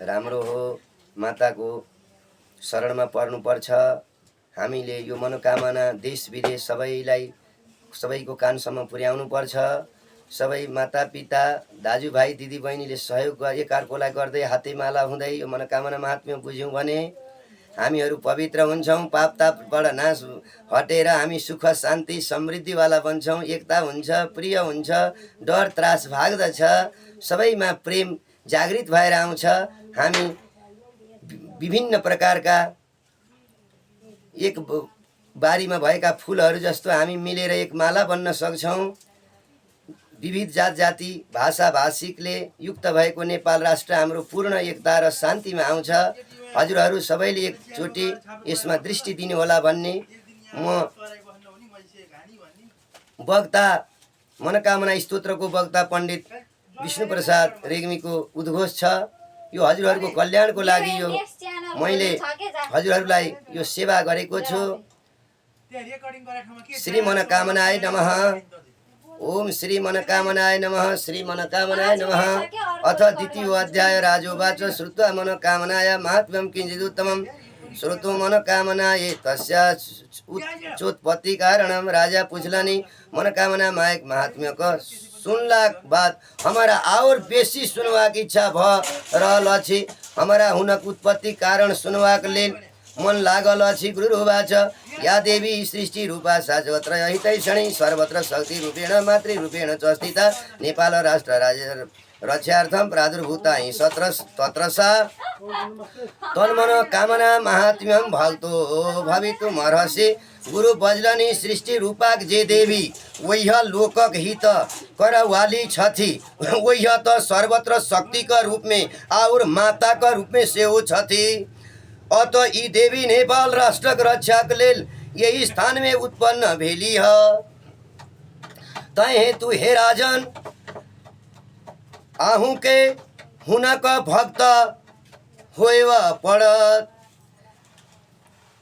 राम्रो हो। माताको शरणमा पर्नुपर्छ। हामीले यो मनोकामना देश विदेश सबैको कानसम्म पुर्याउनु पर्छ। सबै माता पिता दाजुभाइ दिदीबहिनीले सहयोग एकअर्कालाई गर्दै हातेमाला हुँदै यो मनोकामना महात्म्य बुझ्यौँ भने हामीहरू पवित्र हुन्छौँ। पापतापबाट नाश हटेर हामी सुख शान्ति समृद्धिवाला बन्छौँ। एकता हुन्छ, प्रिय हुन्छ, डर त्रास भाग्दछ, सबैमा प्रेम जागृत भएर आउँछ। हामी विभिन्न प्रकारका एक बारीमा भएका फुलहरू जस्तो हामी मिलेर एक माला बन्न सक्छौँ। विविध जात जाति भाषा भाषिकले युक्त भएको नेपाल राष्ट्र हाम्रो पूर्ण एकता र शान्तिमा आउँछ। हजुरहरू सबैले एकचोटि यसमा दृष्टि दिनुहोला भन्ने म वक्ता मनोकामना स्तोत्रको वक्ता पण्डित विष्णुप्रसाद रेग्मीको उद्घोष छ। यो हजुरहरूको कल्याणको लागि यो मैले हजुरहरूलाई यो सेवा गरेको छु। श्री मनोकामनाय नमः। ओम श्री मनोकामनाय नमः। श्री मनोकामनाय नमः। अथ द्वितीयो अध्याय राजोवाच श्रुत्वा मनोकामनाय महात्म्यं किञ्चिदुत्तमं श्रोतो मनोकामनाये तस्योत्पत्ति कारणम। राजा पूछलनि मनोकामना मायक महात्म्य का सुनला बाद हमारा और बेसी सुनवाक इच्छा भ रहल अछि। हमारा हुनक उत्पत्ति कारण सुनवाक लेल मन लागल अछि। गुरुवाच या देवी सृष्टि रूपा साजवत्र हितैषणी सर्वत्र शक्ति रूपेण मातृ रूपेण च स्थिता नेपाल राष्ट्र राज्य रक्षार्थं प्रादुर्भूता हि तत्र सा तन्मन कामना महात्म्यं भक्तो भवितुमर्हसि। गुरु बजलनि सृष्टि रूपाक जे देवी वह लोकक हित करवाली छथि वह त सर्वत्र शक्ति का रूप में और माता का रूप में सेहो छथि। अत यी देवी नेपाल राष्ट्रक रक्षाक लेल यही स्थान में उत्पन्न भेली है। तै हेतु हे राजन आहू के हुनक भक्त होएव पड़त।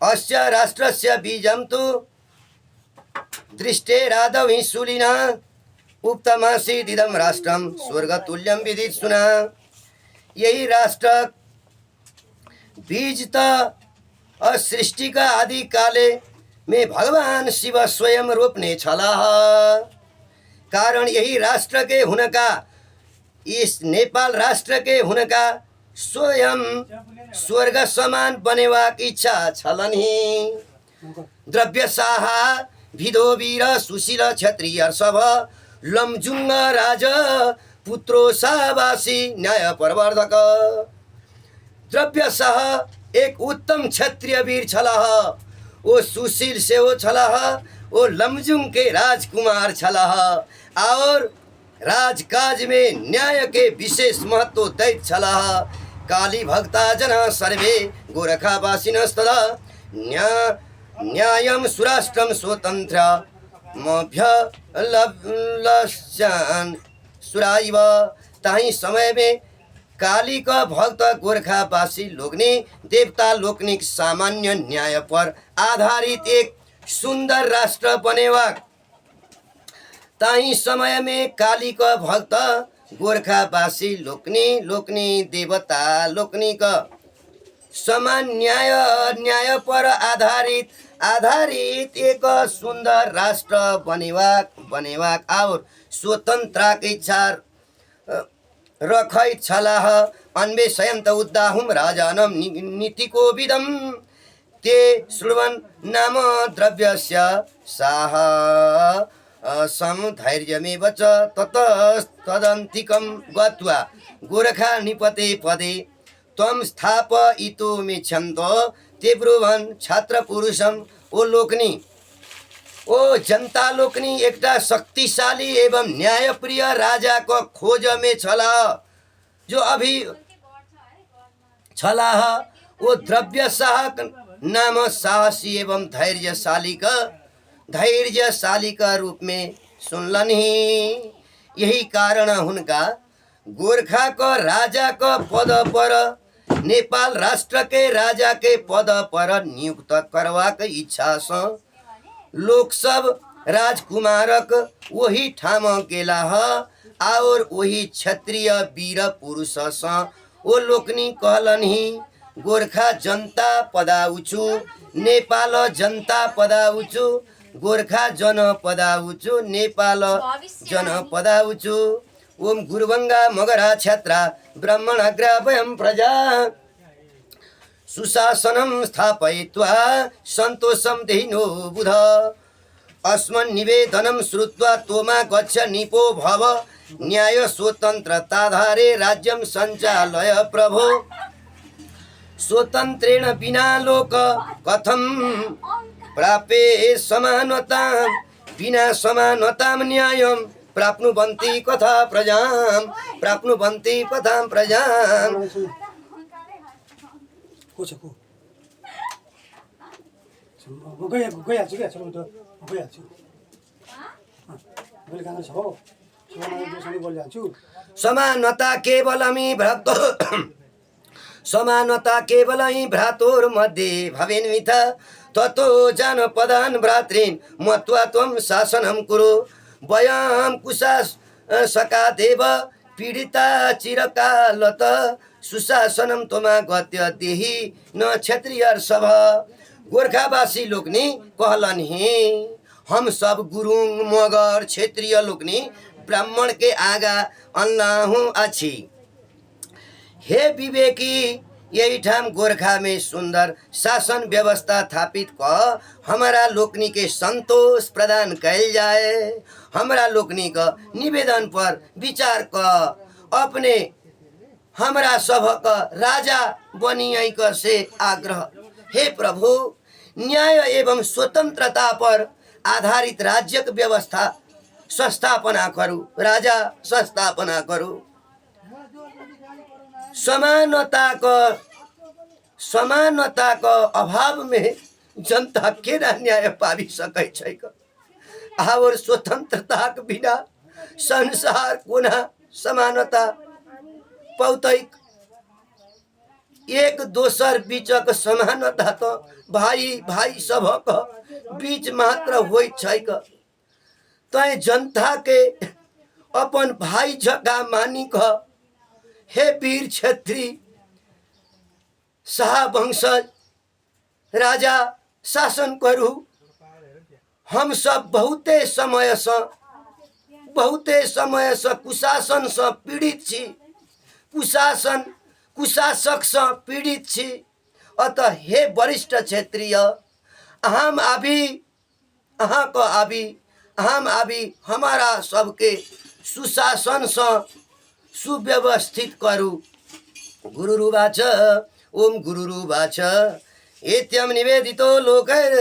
अस्य राष्ट्रस्य बीजं तु दृष्टे राधव हि शूलिना उक्तमासीदिदं राष्ट्रं स्वर्गतुल्यं विदित सुना। यही राष्ट्र बीज त सृष्टि का आदि काले में भगवान शिव स्वयं रोपने छलाह। कारण यही राष्ट्र के हुनका इस नेपाल राष्ट्र के हुनका स्वयं स्वर्ग समान बनेवाक इच्छा छलनि। द्रव्यशाह भिदो वीर सुशील क्षत्रिय सब लमजुंग राज पुत्रो सावासी न्याय प्रवर्धक। द्रव्यशाह एक उत्तम क्षत्रिय वीर छलाह। वो सुशील से वो छलाह। वो लमजुंग के राजकुमार छलाह और राजकाज में न्याय के विशेष महत्व दैत छलाह। काली भक्ता जना सर्वे गोरखावासिनस्तदा न्यायं सुराष्ट्रं स्वतंत्र मभ्यलस्यान् सुराइव। ताही समय में काली का भक्त गोरखावासी लोगने देवता लोकनिक सामान्य न्याय पर आधारित एक सुंदर राष्ट्र बनेवा। ताही समय में काली का भक्त गोरखावासी लोकनी देवता लोकनी का समान न्याय पर आधारित एक सुंदर राष्ट्र बनेवा और स्वतंत्र की इच्छा रखैत छलाह। अन्वेषयन्त उद्दाहुम राजानम नीतिको विदम ते श्रुवन् नाम द्रव्यस्य साह समधैर्यमेव च ततस्तदन्तिकं गत्वा गोरखा निपते पदे त्वं स्थापयितुमिच्छन्तो ते ब्रुवन् छात्र पुरुषम। ओ लोकनी ओ जनता लोकनी एकटा शक्तिशाली एवं न्यायप्रिय राजा को खोज में छलाह जो अभी छलाह। वो द्रव्यशाह नाम साहसी एवं धैर्यशाली का रूप में सुनलनि। यही कारण हुनका गोरखा को राजा को पद पर नेपाल राष्ट्र के राजा के पद पर नियुक्त करवाक इच्छा से लोक सब राजकुमारक वही ठाम गेला और वही क्षत्रिय वीर पुरुष से ओ लोकनी कहलनि गोरखा जनता पदाउछु नेपाल जनता पदाउछु गोरखा जन पदाउछु नेपाल जन पदाउछु। ओम गुरुवंगा मगरा छत्रा ब्राह्मणाग्राभयं प्रजा सुशासनं स्थापयित्वा संतोषं देहिनो बुध। अस्मन् निवेदनं श्रुत्वा तोमा गच्छ निपो भव न्याय स्वतंत्रताधारे राज्यं संचालय प्रभो। स्वतंत्रेण बिना लोक कथं प्राप्ये समानतां विना समानतां न्यायं प्राप्नुवन्ति कथा प्रजां प्राप्नुवन्ति कथां प्रजां। को छ को म गइहाल्छु क्या छोटो म गइहाल्छु मैले गाना छ हो सँगै बोलिहाल्छु। समानता केवलमी भ्रातो समानता केवलै भ्रातोर्मध्ये भवेन्मिथ ततो जानपदान् भ्रातॄन् मत्वा त्वं शासनं कुरु वयं कुशासकादेव पीडिता चिरकालत सुशासनं त्वमागत्य देहि न क्षत्रियर्षभ। गोरखावासी लोकनि कहलन ही हम सब गुरुङ मगर क्षेत्रीय लोकनि ब्राह्मण के आगा अल्लाहु अछि। हे विवेकी यही ठाम गोरखा में सुंदर शासन व्यवस्था स्थापित क हमारा लोकनी के संतोष प्रदान कैल जाए। हमारा लोकनी का निवेदन पर विचार क अपने हमारा सभ का राजा बनिए क से आग्रह। हे प्रभु न्याय एवं स्वतंत्रता पर आधारित राज्य व्यवस्था संस्थापना करू राजा संस्थापना करू। समानता का अभाव में जनता केना न्याय पाबी सकै छै। और स्वतंत्रता के बिना संसार कोना समानता पौतैक। एक दोसर बीचक समानता तो भाई भाई सबक बीच मात्र होइत छैक। तै जनता के अपन भाई जका मानी क हे वीर क्षेत्री शाह वंशज राजा शासन करू। हम सब बहुते समय से कुशासन से पीड़ित छी कुशासक से पीड़ित छी। अतः हे वरिष्ठ क्षेत्रीय हम आबी हमारा सबके सुशासन से सुव्यवस्थित करू। गुरुरुवाच ओम गुरुरुवाच एत्यम निवेदितो लोकैर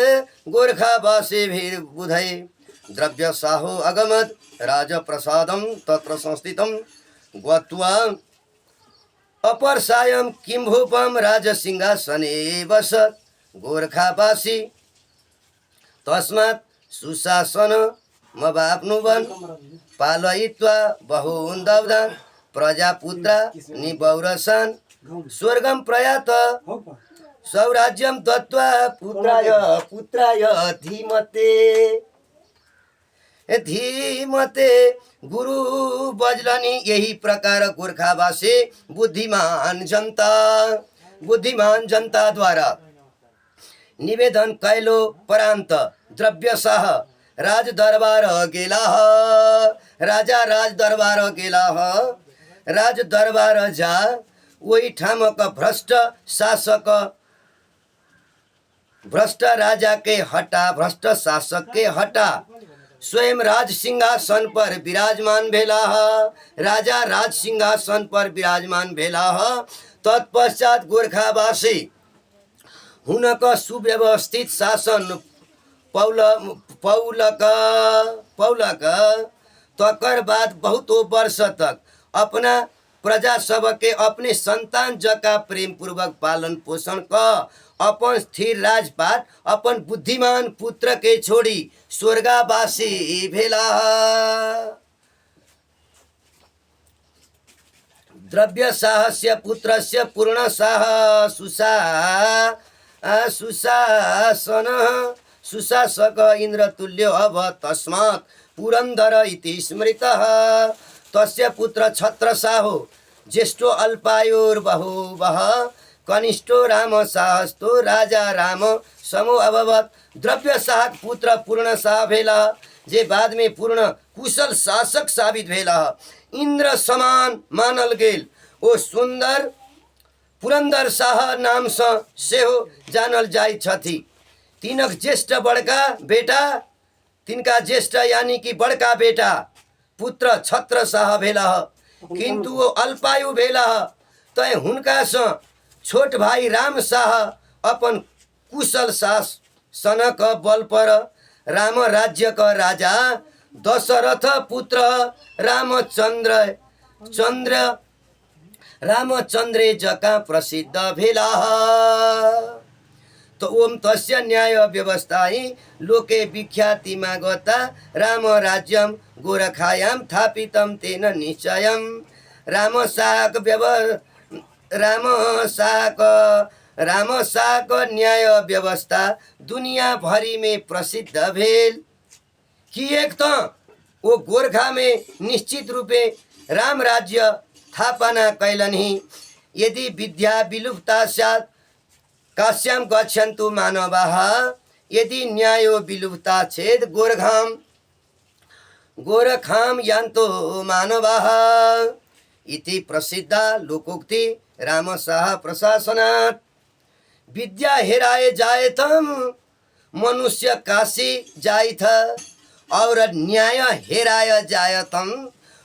गोरखावासेभिर्बुधै द्रव्यसाहो अगमत् राजप्रसादं तत्र संस्थितं गत्वा अपरसायं किंभूपं राजसिंहासने वसत् गोरखावासी तस्मात् सुशासनमवाप्नुवन् पालयित्वा बहून् दब्धान् प्रजापुत्रा निबौरसान् स्वर्गं प्रयात स्वराज्यं दत्त्वा पुत्राय धीमते गुरु बजलनी। यही प्रकार गोरखावासी बुद्धिमान जनता द्वारा निवेदन कैलो परांत द्रव्यशाह राज दरबार गेला। राजा राज दरबार गेला। राज दरबार जा वही ठामक भ्रष्ट शासक भ्रष्ट राजा के हटा भ्रष्ट शासक के हटा स्वयं राज सिंहासन पर विराजमान भेला। राजा राज सिंहासन पर विराजमान भेला। तत्पश्चात गोरखावासी हुनक सुव्यवस्थित शासन पौलक तकर बाद बहुतों वर्ष तक अपना प्रजा सब के अपने संतान जका प्रेम पूर्वक पालन पोषण क अपन स्थिर राजपाट अपन बुद्धिमान पुत्र के छोड़ी स्वर्गवासी भेला। द्रव्यशाहस्य पुत्रस्य पूर्णशाह सुशासक इंद्रतुल्यो अभवत् तस्मात् पुरंदर इति स्मृतः। तस्य पुत्र छत्रसाहो ज्येष्ठो अल्पायुर्बहुवः कनिष्ठो रामशाहस्तो राजा राम समो अभवत्। द्रव्यशाह पुत्र पूर्णशाह भेला जे बाद में पूर्ण कुशल शासक साबित भेला। इंद्र समान मानल गेल ओ सुंदर पुरंदर शाह नाम सेहो जानल जाइत छथि। तिनक ज्येष्ठ बड़का बेटा तिनका ज्येष्ठ यानी कि बड़का बेटा पुत्र छत्र शाह भेला किंतु वो अल्पायु भेला। तय हुनका से छोट भाई राम शाह अपन कुशल सनक बल पर राम राज्यक राजा दशरथ पुत्र रामचन्द्रे जका प्रसिद्ध भेला तो ओम तस्य न्याय व्यवस्थाई लोके विख्यातिमा गता राम राज्यम गोरखायाम थापितम तेन निश्चयम राम शाक न्याय व्यवस्था दुनिया भरी में प्रसिद्ध भेल कि एक तो वो गोरखा में निश्चित रूपे राम राज्य स्थापना कैलनि यदि विद्या विलुप्ता स्यात् काश्याम गच्छन्तु मानवाः यदि न्यायो विलुप्ता चेत् गोरखाम यान्तो मानवाः इति प्रसिद्धा लोकोक्ति रामशाह प्रशासनात् विद्या हेराए जाए तम मनुष्य काशी जाइथ और न्याय हेराए जाए तम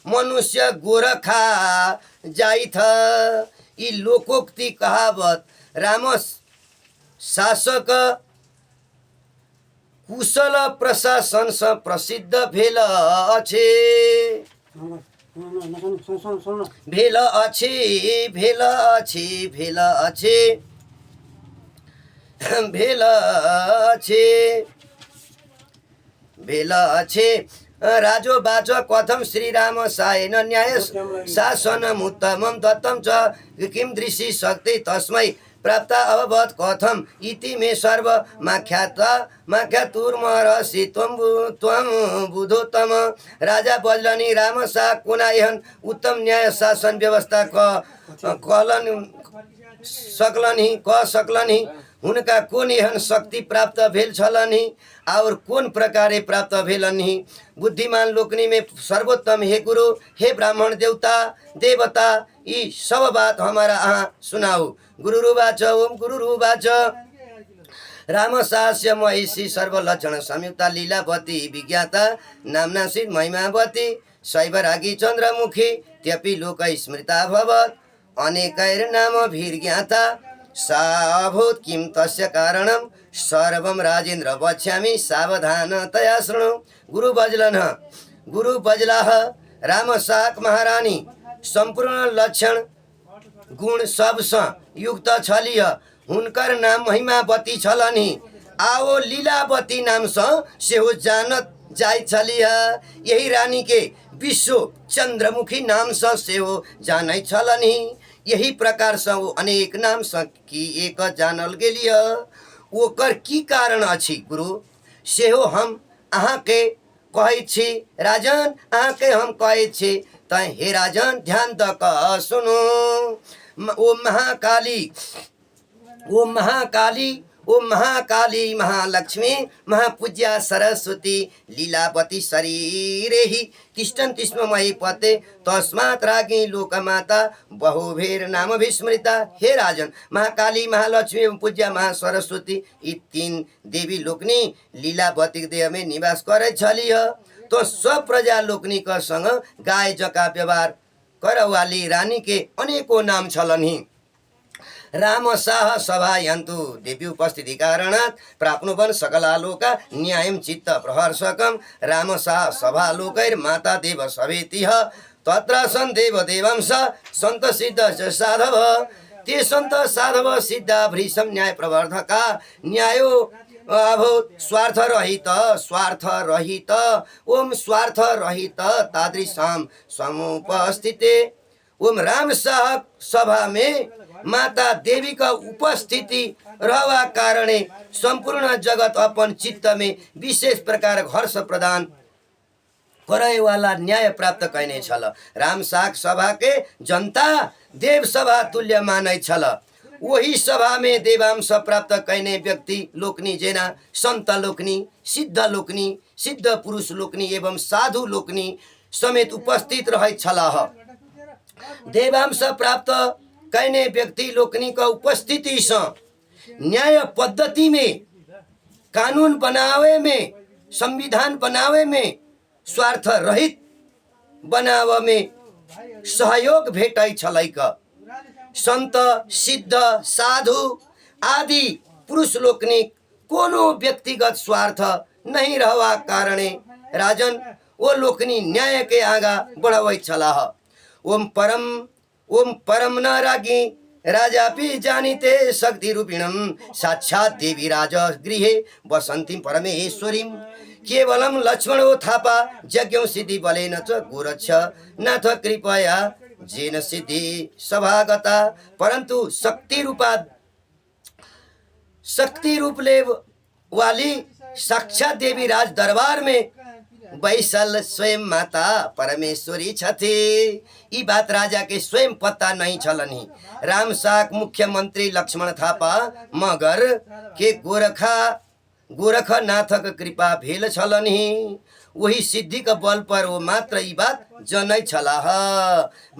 मनुष्य गोरखा जाइथ। यी लोकोक्ति कहावत राम शासक कुशल प्रशासन से प्रसिद्ध भेल अछि भेल अछि भेल अछि भेल अछि भेल अछि भेल अछि राजो बाच कथम श्रीराम सायन न्याय शासनमुत्तमं दत्तं च किं दृशि शक्ति तस्मै प्राप्त अभवत् कथम इति मे सर्व माख्यातुर्मरसि त्वं बुधोत्तम राजा बजलनि राम सा कोना एहन उत्तम न्याय शासन व्यवस्था सकलनि हुनका कोन एहन शक्ति प्राप्त भेल छलनि और कोन प्रकारे प्राप्त भेलनि बुद्धिमान लोकनि में सर्वोत्तम हे गुरु हे ब्राह्मण देवता ये सब बात हमारा अहाँ सुनाऊ। गुरुरुवाच ओम गुरुरुवाच राम सास्य महिषी सर्वलक्षण संयुक्ता लीलावती विज्ञाता नाम्नासीत् महिमावती शैवरागी चन्द्रमुखी त्यपि लोक स्मृता भवत् अनेकैर्नाम भिर्ज्ञाता साभूत किं तस्य कारणं सर्वं राजेन्द्र वक्ष्यामि सावधानतया शृणु। गुरु बजलाह राम शाक महारानी संपूर्ण लक्षण गुण सबसँ युक्त छलिह हुनकर नाम महिमावती छलनि आओ लीलावती नाम सेहो जानत जाय छलिह यही रानी के विश्व चंद्रमुखी नाम सेहो जानै छलनि यही प्रकार से वो अनेक नाम की एक जानल गेलिय ओकर की कारण अछि गुरु सेहो हम अहाँ के कहै छी राजन अहाँ के हम कहै छी तै हे राजन ध्यान द क सुनु ओ महाकाली महालक्ष्मी महापूज्या सरस्वती लीलावती शरीरे ही तिष्ठन्ति स्म मयि पते तस्मात् राज्ञी लोकमाता बहुभेर नाम विस्मृता। हे राजन महाकाली महालक्ष्मी पूज्या महासरस्वती यी तीन देवी लोकनी लीलावती देह में निवास करे छलिह तो सब प्रजा लोकनी का संग गाय जका व्यवहार करवाली रानी के अनेकों नाम छलनि। राम शाह सभा यन्तु देवी उपस्थिति कारणात् प्राप्नुवन् सकलालोका न्यायं चित्त प्रहर्षकं राम शाह सभालोकैर माता देव सवेतिह तत्र सन् देव देवांश सन्त सिद्ध साधव ते सन्त साधव सिद्धा भृशं न्याय प्रवर्धका न्यायो अभूत स्वार्थ रहित ओम स्वार्थ रहित तादृशां समुपस्थिते ओम राम शाह सभा में माता देवी का उपस्थिति रहवा कारणे संपूर्ण जगत अपन चित्त में विशेष प्रकार हर्ष प्रदान करे वाला न्याय प्राप्त कैने छल। राम शाह सभा के जनता देव सभा तुल्य मानै छल। वही सभा में देवांश प्राप्त कैने व्यक्ति लोकनी जेना संत लोकनी सिद्ध पुरुष लोकनी एवं साधु लोकनी समेत उपस्थित रहे छलाह। देवांश प्राप्त कैने व्यक्ति लोकनी का उपस्थिति से न्याय पद्धति में कानून बनावे में संविधान बनावे में स्वार्थ रहित बनावे में सहयोग भेटै छलैक। संत सिद्ध साधु आदि पुरुष लोकनी कोनो व्यक्तिगत स्वार्थ नहीं रहवा कारणे राजन ओ लोकनी न्याय के आगा बढ़ावै छलाह। ओम परम न रागी राजापि जानीते शक्ति रूपिणम साक्षात देवी राजा गृहे वसन्ती परमेश्वरीम केवलम लक्ष्मणो थापा यज्ञ सिद्धि बलेन च गोरक्ष नाथ कृपया जेन सिद्धि सभागता। परंतु शक्ति रूपले वाली साक्षात देवी राज दरबार में बैसल स्वयं माता परमेश्वरी छथे। यी बात राजा के स्वयं पत्ता नहीं छलनी। राम साक मुख्यमंत्री लक्ष्मण थापा मगर के गोरखनाथक कृपा भेल छलनी। वही सिद्धि का बल पर वो मात्र यी बात जनै छलाह।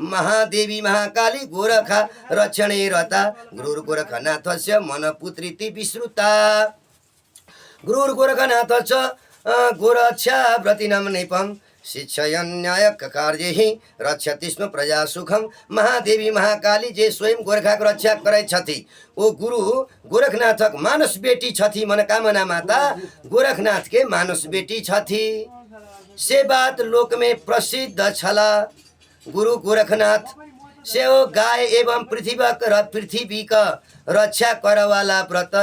महादेवी महाकाली गोरखा रक्षणे रता गुरुर गोरखनाथस्य मनपुत्रीति विश्रुता। गुरुर गोरखनाथस्य गोरक्षा व्रतिनम निपम शिक्षयन्यायक कार्यहि रक्षति स्म प्रजा सुखम। महादेवी महाकाली जे स्वयं गोरखाको रक्षा करै छथि ओ गुरु गोरखनाथक मानस बेटी छथि। मनोकामना माता गोरखनाथ के मानस बेटी छथि। से बात लोक में प्रसिद्ध छला। गुरु गोरखनाथ से ओ गाय एवं पृथ्वी का रक्षा करवाला व्रत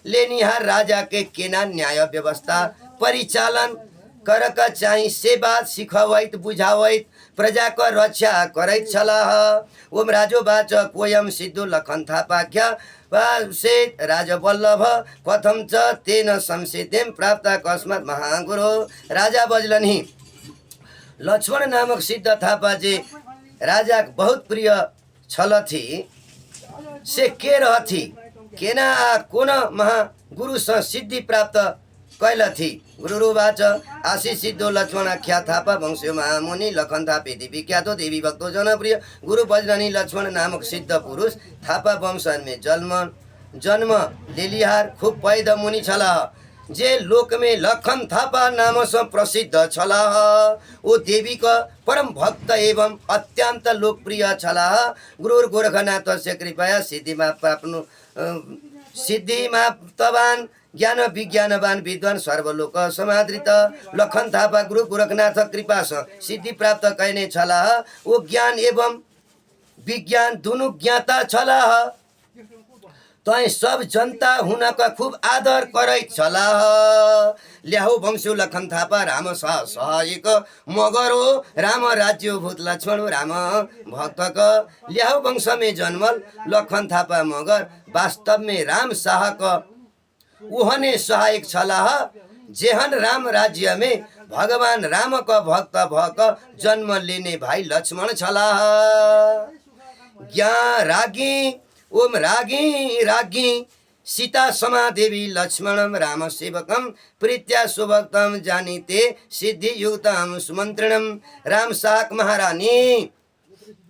लेनिहार राजा के केना न्याय व्यवस्था परिचालन करक चाहिँ से बात सिखवैत बुझावैत प्रजा को रक्षा करैत छलाह। ओम राजोवाच कोयम सिद्धो लखन थापाख्या से राजवल्लभ कथम च तेन संसिद्धिम प्राप्त कस्मात् महागुरु। राजा बजलनि लक्ष्मण नामक सिद्ध थापा जे राजा बहुत प्रिय छलथि से के रहथि केना आ कोन महागुरु से सिद्धि प्राप्त कैलथि। गुरुवाच आशी सिद्धो लक्ष्मणाख्या थापा वंश्यो महामुनि लखन थापे देवी ख्यातो देवी भक्तो जनप्रिय। गुरु बजरनी लक्ष्मण नामक सिद्ध पुरुष थापा वंश में जन्म लेलिहार खूब पैद मुनि छलाह। जे लोक में लखन थापा नाम से प्रसिद्ध छलाह। वो देवी का परम भक्त एवं अत्यंत लोकप्रिय छलाह। गुरु गोरखनाथ से कृपया सिद्धिमा तवान ज्ञान विज्ञानवान विद्वान सर्वलोक समादृत लखन थापा गुरु गोरखनाथ कृपा से सिद्धि प्राप्त कैने छलाह। वो ज्ञान एवं विज्ञान दोनों ज्ञाता छलाह। तै सब जनता हुन का खूब आदर करैत छलाह। ल्याहो वंशो लखन थापा राम सहायक मगरो राम राज्य भूत लक्ष्मण राम भक्तक। ल्याहो वंश में जन्मल लखन थापा मगर वास्तव में राम शाह का उहने सहायक छलाह। जेहन राम राज्य में भगवान राम का भक्त भक जन्म लेने भाई लक्ष्मण छलाह। ज्ञा रागी ओम रागी सीता समादेवी लक्ष्मणम राम सेवकम प्रीत्या सुभक्तम जानीते सिद्धि युक्तम सुमंत्रणम। राम साक महारानी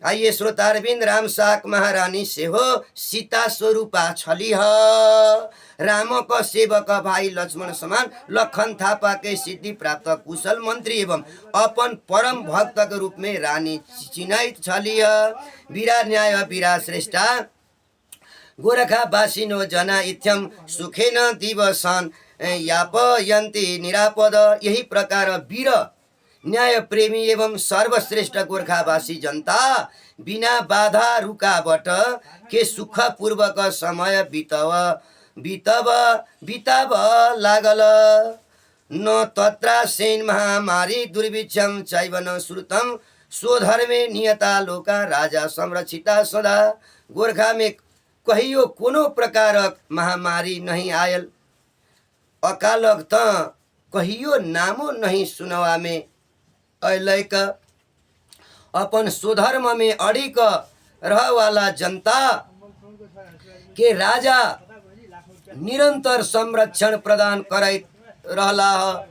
आइए श्रोतारविंद राम साक महारानी से हो सीता स्वरूपा छली राम का सेवक भाई लक्ष्मण समान लखन थापा के सिद्धि प्राप्त कुशल मंत्री एवं अपन परम भक्त के रूप में रानी चिनाइत छली। वीरा न्याय वीरा श्रेष्ठा गोरखा बासिनो जना इत्यम सुखेन दिवसन यापयन्ति निरापद। यही प्रकार वीर न्याय प्रेमी एवं सर्वश्रेष्ठ गोरखावासी जनता बिना बाधा रुकावट के सुख पूर्वक समय बिताव लागल। न तत्रा सेन महामारी दुर्भिक्षम चैवन श्रुतम स्वधर्मे नियता लोका राजा संरक्षिता सदा। गोरखा में कहियो कोनो प्रकारक महामारी नहीं आयल अकालक त कहियो नामो नहीं सुनवा में अयलैक। अपन स्वधर्म में अड़िक रह वाला जनता के राजा निरंतर संरक्षण प्रदान करैत रहला।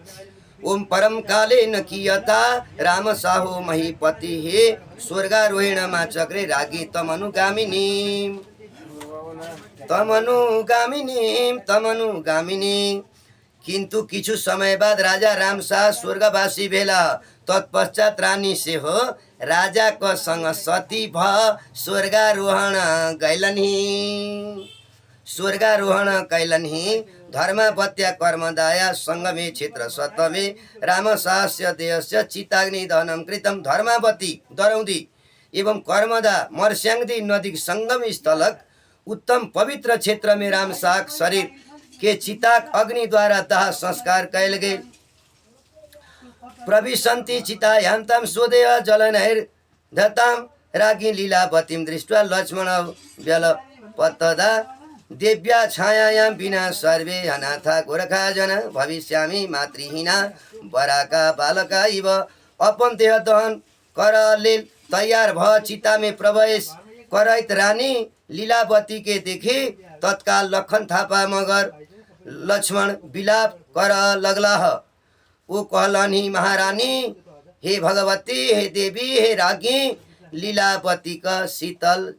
ओम परम काले न कियता राम साहो महीपति हे स्वर्गारोहण चक्रे रागी तमनुगामिनी। किंतु किछु समय बाद राजा राम शाह स्वर्गवासी भेला। तत्पश्चात रानी से हो राजा को संग सती भ स्वर्गारोहण कैलन्ही धर्मापत्या कर्मदाया सङ्गमे क्षेत्र सत्तमे रामसास्य देयस्य चिताग्नि दहनम कृतम। धर्मावती दरौदी एवं कर्मदा मर्स्यांगदी नदी संगम स्थलक उत्तम पवित्र क्षेत्र में रामसाक शरीर के चिताक अग्नि द्वारा दाह संस्कार कैल गए। प्रविशन्ति चितायान्तं स्वदेह जलनैर्धतां राज्ञी लीलावतीं दृष्ट्वा लक्ष्मण व्यलपतदा देव्या छायायां विना सर्वे अनाथा गोरखा जन भविष्यामि मातृहीना बराका बालका इव। अपन देह दहन करले तैयार भ चिता में प्रवेश करैत रानी लीलावती के देखी तत्काल लखन थापा मगर लक्ष्मण विलाप कर लगलाह। वो कहलनि महारानी, हे भगवती, हे देवी, हे राज्ञी, लीलावती का शीतल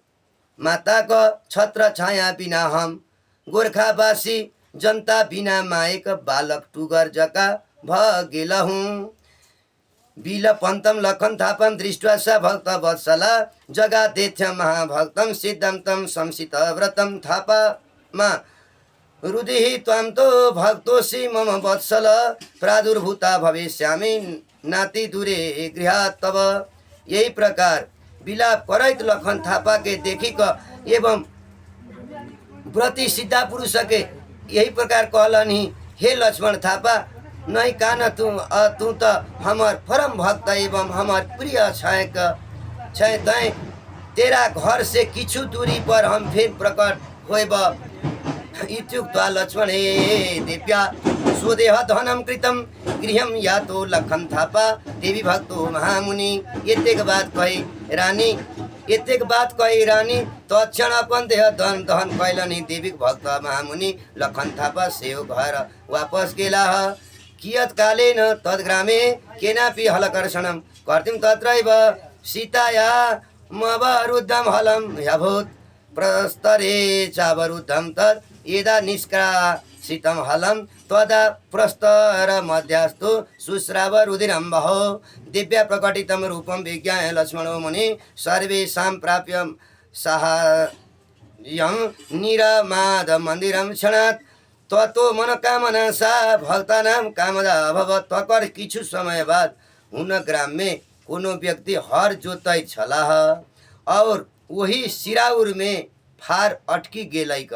माता का छत्र छाया बिना हम गोरखावासी जनता बिना मायक बालक टुगर जका भ गेलहुँ। बिलपन्तम लखन थापम दृष्ट्वा स भक्त वत्सला जगादेथ्य महाभक्तम सिद्धंतम संसित व्रतम थापमा रुदिहि त्वं तो भक्तोसि मम वत्सल प्रादुर्भूता भविष्यामि नाति दूरे गृहात् तव। यही प्रकार विलाप करैत लखन थापा के देखी क एवं व्रती सिद्धा पुरुष के यही प्रकार कहलनि, हे लक्ष्मण थापा, नहीं कान तू तो हमार परम भक्त एवं हमार प्रिय छै तै तेरा घर से किछु दूरी पर हम फिर प्रकट होइब। इत्युक्त्वा लक्ष्मण हे देव्या स्वदेह दहनम कृतम गृहम यातो लखन थापा देवी भक्तो महामुनि। एतेक बात कही रानी तत्क्षण अपन देह दहन कैलनि। देवी भक्त महामुनि लखन थापा सेव घर वापस गेला। कियत् कालेन तद्ग्रामे केनापि हलकर्षणं कर्तुं तत्रैव सीताया मवरुद्धं हलं ह्यभूत्। प्रस्तरे चावरुद्धं तत् यदा निष्कासितं हलं तदा प्रस्तर मध्यस्तु शुश्राव रुधिरं बहो। दिव्या प्रकटितं रूपं विज्ञाय लक्ष्मणो मुनि सर्वेषां प्राप्य साहाय्यं निरमाद मन्दिरं क्षणात्। ततो मनोकामना सा भक्तानां कामदा अभवत। तकर किछु समय बाद उन ग्राम में कोनो व्यक्ति हर जोतै छलाह और वही सिराउर में फार अटकी गेलैक।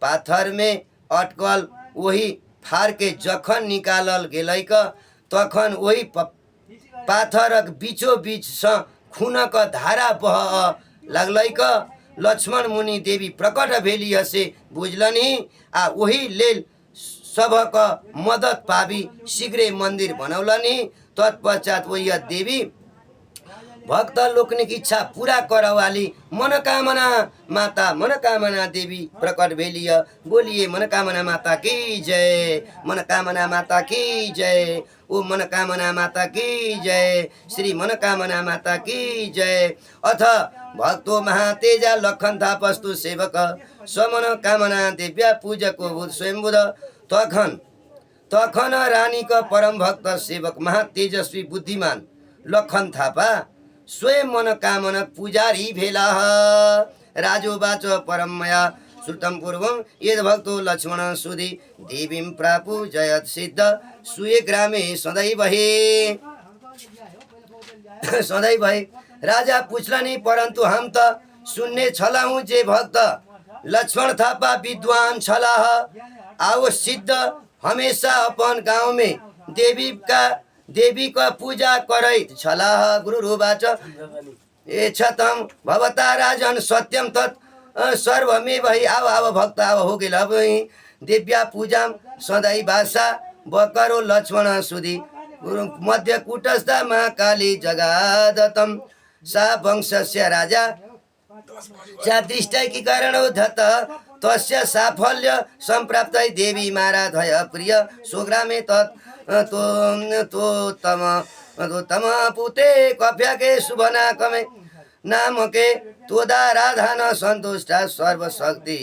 पाथर में अटकल वही फार के जखन निकालल गेलैक तखन वही पाथरक बीचो बीच से खूनक धारा बह लगलैक। लक्ष्मण मुनि देवी प्रकट भेली से बुझलनि आ वही लेल सबक मदत पाबी शीघ्र मंदिर बनौलनि। तत्पश्चात वही देवी भक्त लोकनिक इच्छा पूरा करवाली मनोकामना देवी प्रकट भेली। बोलिए मनोकामना माता की जय, मनोकामना माता की जय, ओ मनोकामना माता की जय, श्री मनोकामना माता की जय। अथ भक्तो महातेजा लखन थापस्तु सेवक स्वमनोकामना दिव्या पूजको बुध स्वयंबुध। तखन रानी का परम भक्त सेवक महातेजस्वी बुद्धिमान लखन थापा स्वयं मनोकामना पुजारी भेला। राजोवाच परमया श्रुतं पूर्वं यद भक्तो लक्ष्मण सुधि देवीं प्रापु जयत सिद्ध सुये ग्रामे सदैव भए। राजा पूछलनि, परंतु हम तो सुन्ने छलाहु जे भक्त लक्ष्मण थापा विद्वान छलाह। आओ सिद्ध हमेशा अपन गांव में देवी का पूजा करैत छलाह। गुरुरुवाच एछतं भवता राजन सत्यम तत् सर्वमेव हि। आव भक्त आव हो गेल। अब दिव्या पूजा सदै भाषा बकरो लक्ष्मण सुधि मध्य कूटस्थ महाकाली जगादतम सा वंशस्य राजा दृष्टि कारण धत तस्य साफल्य संप्राप्त देवी माराधय प्रिय स्वग्रामे तो तम पुते कफ्या के शुभना कमे नाम के तोदाराधन संतुष्टा सर्वशक्ति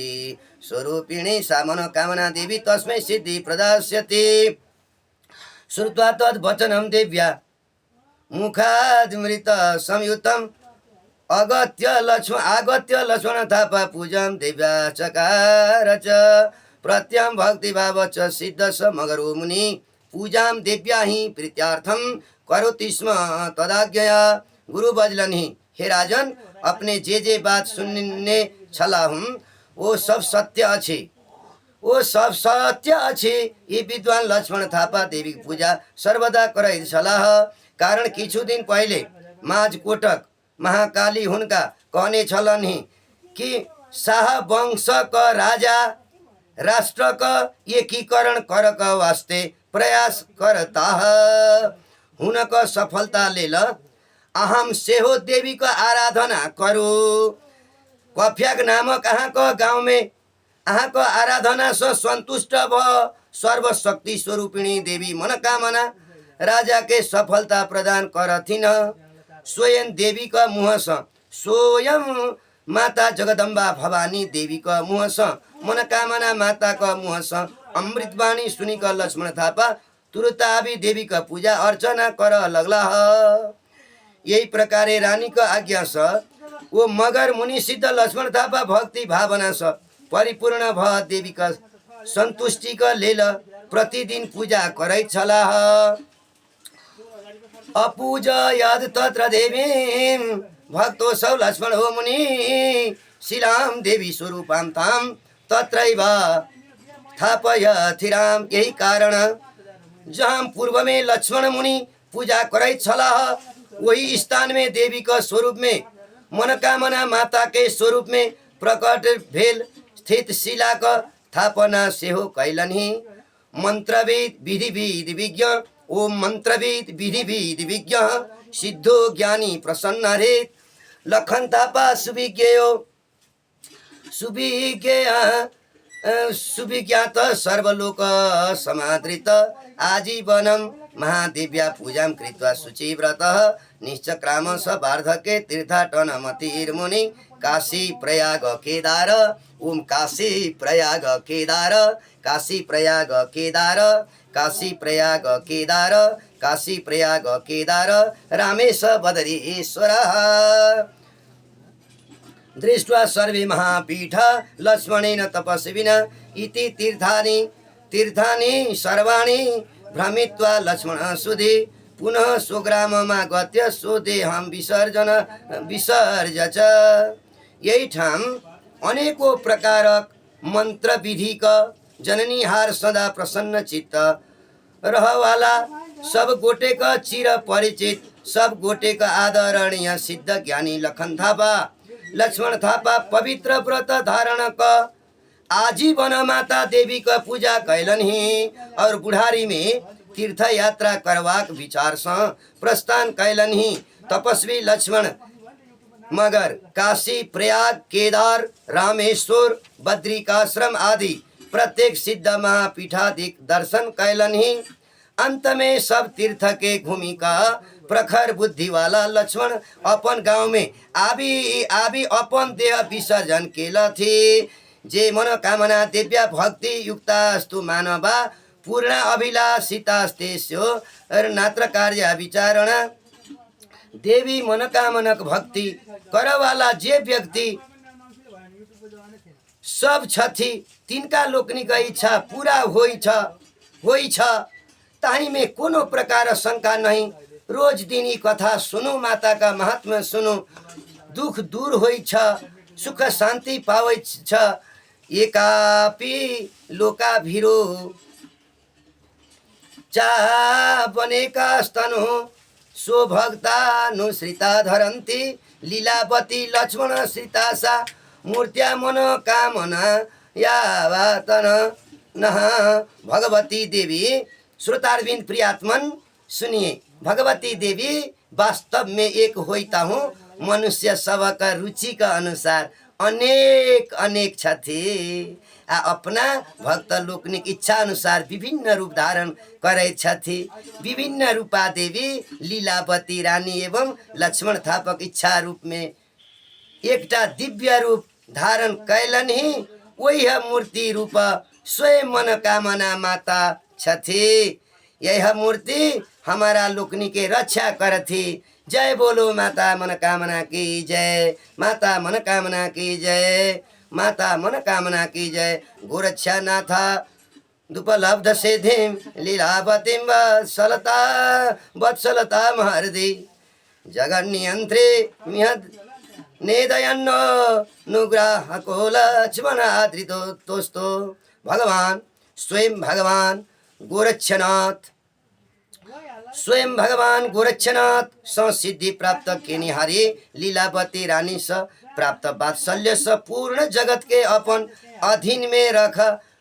स्वरूपिणी सा मनोकामना देवी तस्मै सिद्धि प्रदास्यति। श्रुत्वा तद् वचनं देव्या मुखादमृत संयुतम् आगत्य लक्ष्मण थापा पूजं दिव्या चकार च प्रत्यम भक्ति भाव च सिद्ध स मगरो मुनि पूजाम देव्या ही प्रीत्यार्थम करोति स्म तदाज्ञया। गुरु बजलनि, हे राजन, अपने जे बात सुनने छला हूँ वो सब सत्य अछि, वो सब सत्य अछि। ये विद्वान लक्ष्मण थापा देवी की पूजा सर्वदा करैत छलाह। कारण किछु दिन पहिले माझ कोटक महाकाली हुनका कहने छलनि कि शाह वंश का राजा राष्ट्र का एकीकरण कर का वास्ते प्रयास करता हुनका सफलता लेल अहम सेहो देवी का आराधना करू। कफ्याक नामक अहाँको गाँव में अहाँको आराधना से संतुष्ट भ सर्वशक्ति स्वरूपिणी देवी मनोकामना राजा के सफलता प्रदान करथिन। स्वयं देवी का मुँह से, स्वयं माता जगदम्बा भवानी देवी का मुँह से, मनोकामना माता का मुँह से अमृतवाणी सुनिकर लक्ष्मण थापा तुरंत आवी देवी का पूजा अर्चना कर लगला। यही प्रकारे रानी का आज्ञा से वो मगर मुनि सिद्ध लक्ष्मण थापा भक्ति भावना से परिपूर्ण भ देवी का संतुष्टि का लेल प्रतिदिन पूजा करैत छलाह। अपूजयद तत्र देवीं भक्तो सौ लक्ष्मण हो मुनि शिलाम देवी स्वरूपां ताम तत्रैव स्थापयथिराम। यही कारण जहाँ पूर्व में लक्ष्मण मुनि पूजा करैत छलाह वही स्थान में देवी का स्वरूप में मनोकामना माता के स्वरूप में प्रकट भेल स्थित शिला का स्थापना सेहो कैलनि। मंत्रविद विधि विज्ञ ओम मंत्रविद विधि विज्ञ सिद्धो ज्ञानी प्रसन्न हरेत लखन थापा सुविज्ञात सर्वलोक समादृत आजीवनम महादेव्या पूजा कृत्वा शुचिव्रतः निश्चक्राम स वार्धके तीर्थाटनमतिर्मुनि काशी प्रयाग केदार ओम काशी प्रयाग केदार काशी प्रयाग केदार काशी प्रयाग केदार काशी प्रयाग केदार रामेश बदरीश्वर। दृष्ट्वा सर्वे महापीठ लक्ष्मणेन तपस्विना इति तीर्थानि सर्वाणि भ्रमित्वा लक्ष्मण सुधि पुनः स्वग्राममागत्य स्वदेहं विसर्जच। यही ठाम अनेकों प्रकारक मंत्र विधि का जननीहार सदा प्रसन्न चित्त रहवाला सब गोटे का चिर परिचित सब गोटे का आदरणीय सिद्ध ज्ञानी लखन थापा लक्ष्मण थापा पवित्र व्रत धारण का आजीवन माता देवी का पूजा कैलनि और बुढ़ारी में तीर्थ यात्रा करवाक विचार से प्रस्थान कैलनि। तपस्वी लक्ष्मण मगर काशी प्रयाग केदार रामेश्वर बद्रिकाश्रम आदि प्रत्येक सिद्ध महापीठादिक दर्शन कैलनि। अंत में सब तीर्थ के घूमि का प्रखर बुद्धि वाला लक्ष्मण अपन गांव में आबी अपन देह विसर्जन केला थे। जे मनोकामना दिव्या भक्ति युक्तास्तु मानवा पूर्ण अभिलाषितास्तेस्यो नात्र कार्य विचारणा। देवी मनोकामनक भक्ति करवाला जे व्यक्ति सब छथि तिनका लोकनिक इच्छा पूरा होइ छ ताही में कोनो प्रकार शंका नहीं। रोज दिन ई कथा सुनु, माता का महात्म्य सुनु, दुख दूर होइ छ, सुख शांति पावै छ। एकापि लोका भिरो चा बनेका स्तनु सो भक्तानुश्रिता धरन्ति लीलावती लक्ष्मण श्रितासा मूर्त्या मनोकामना यावातन नः। भगवती देवी श्रोतारविंद प्रियात्मन सुनिए, भगवती देवी वास्तव में एक होता हूँ। मनुष्य सबका रुचि का अनुसार अनेक अनेक छथि आ अपना भक्त लोकनिक इच्छा अनुसार विभिन्न रूप धारण करे छथि। विभिन्न रूपा देवी लीलावती रानी एवं लक्ष्मण थापक इच्छा रूप में एकटा दिव्य रूप धारण कैलनि। वही मूर्ति रूप स्वयं मनोकामना माता छथि। यह मूर्ति हमारा लोकनी के रक्षा करथि। जय बोलो माता मनोकामना की जय, माता मनोकामना की जय। माता मनोकामना की जय। गोरक्षनाथ दुपलब्ध सिद्धिं लीलावतीं वत्सलता महर्दि जगन्नियन्त्रे मिहद् नेदयन्नो नुग्राहको लक्ष्मणाद्रितोस्तो। भगवान स्वयं भगवान गोरक्षनाथ संसिद्धि प्राप्त केनिहारी लीलावती रानी स प्राप्त वात्सल्य स पूर्ण जगत के अपन अधीन में रख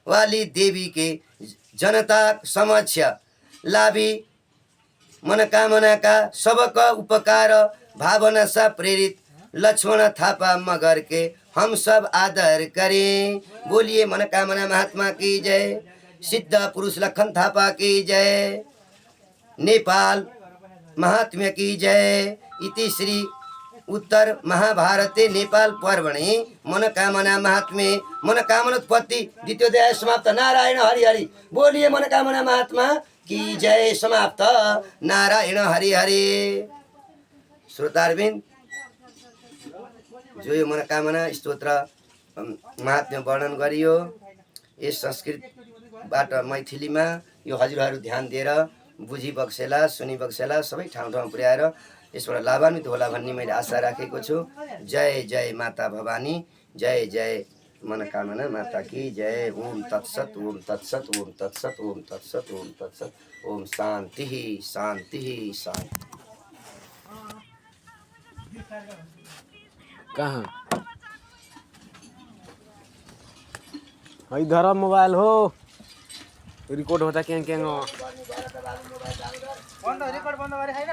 वाली देवी के जनता समक्ष लाभी मनोकामना का सबका उपकार भावना से प्रेरित लक्ष्मण थापा मगर के हम सब आदर करें। बोलिए मनोकामना महात्मा की जय। सिद्ध पुरुष लखन थापा की जय। नेपाल महात्म्य की जय। इति श्री उत्तर महाभारते नेपाल पर्वणे मनोकामना महात्म्ये मनोकामनोत्पत्ति द्वितीयोध्याय समाप्त। नारायण हरि हरि। बोलिए मनोकामना महात्मा की जय। समाप्त। नारायण हरि हरि। श्रोतारबिन्द, जो यो मनोकामना स्तोत्र महात्म्य वर्णन गरियो, यस संस्कृतबाट मैथिलीमा यो हजुरहरू ध्यान दिएर बुझी बक्सेला, सुनी बक्सेला, सबै ठाउँ ठाउँ पुर्याएर यसबाट लाभान्वित होला भन्ने मैले आशा राखेको छु। जय जय माता भवानी, जय जय मनोकामना माता की जय। ओम तत्सत, ओम तत्सत, ओम तत्सत, ओम तत्सत, ओम तत्सत। ओम शान्ति शान्ति शान्ति। कहाँ इधर मोबाइल हो रिकॉर्ड होता क्या क्या बन्द रिकॉर्ड बन्द गरे छैन?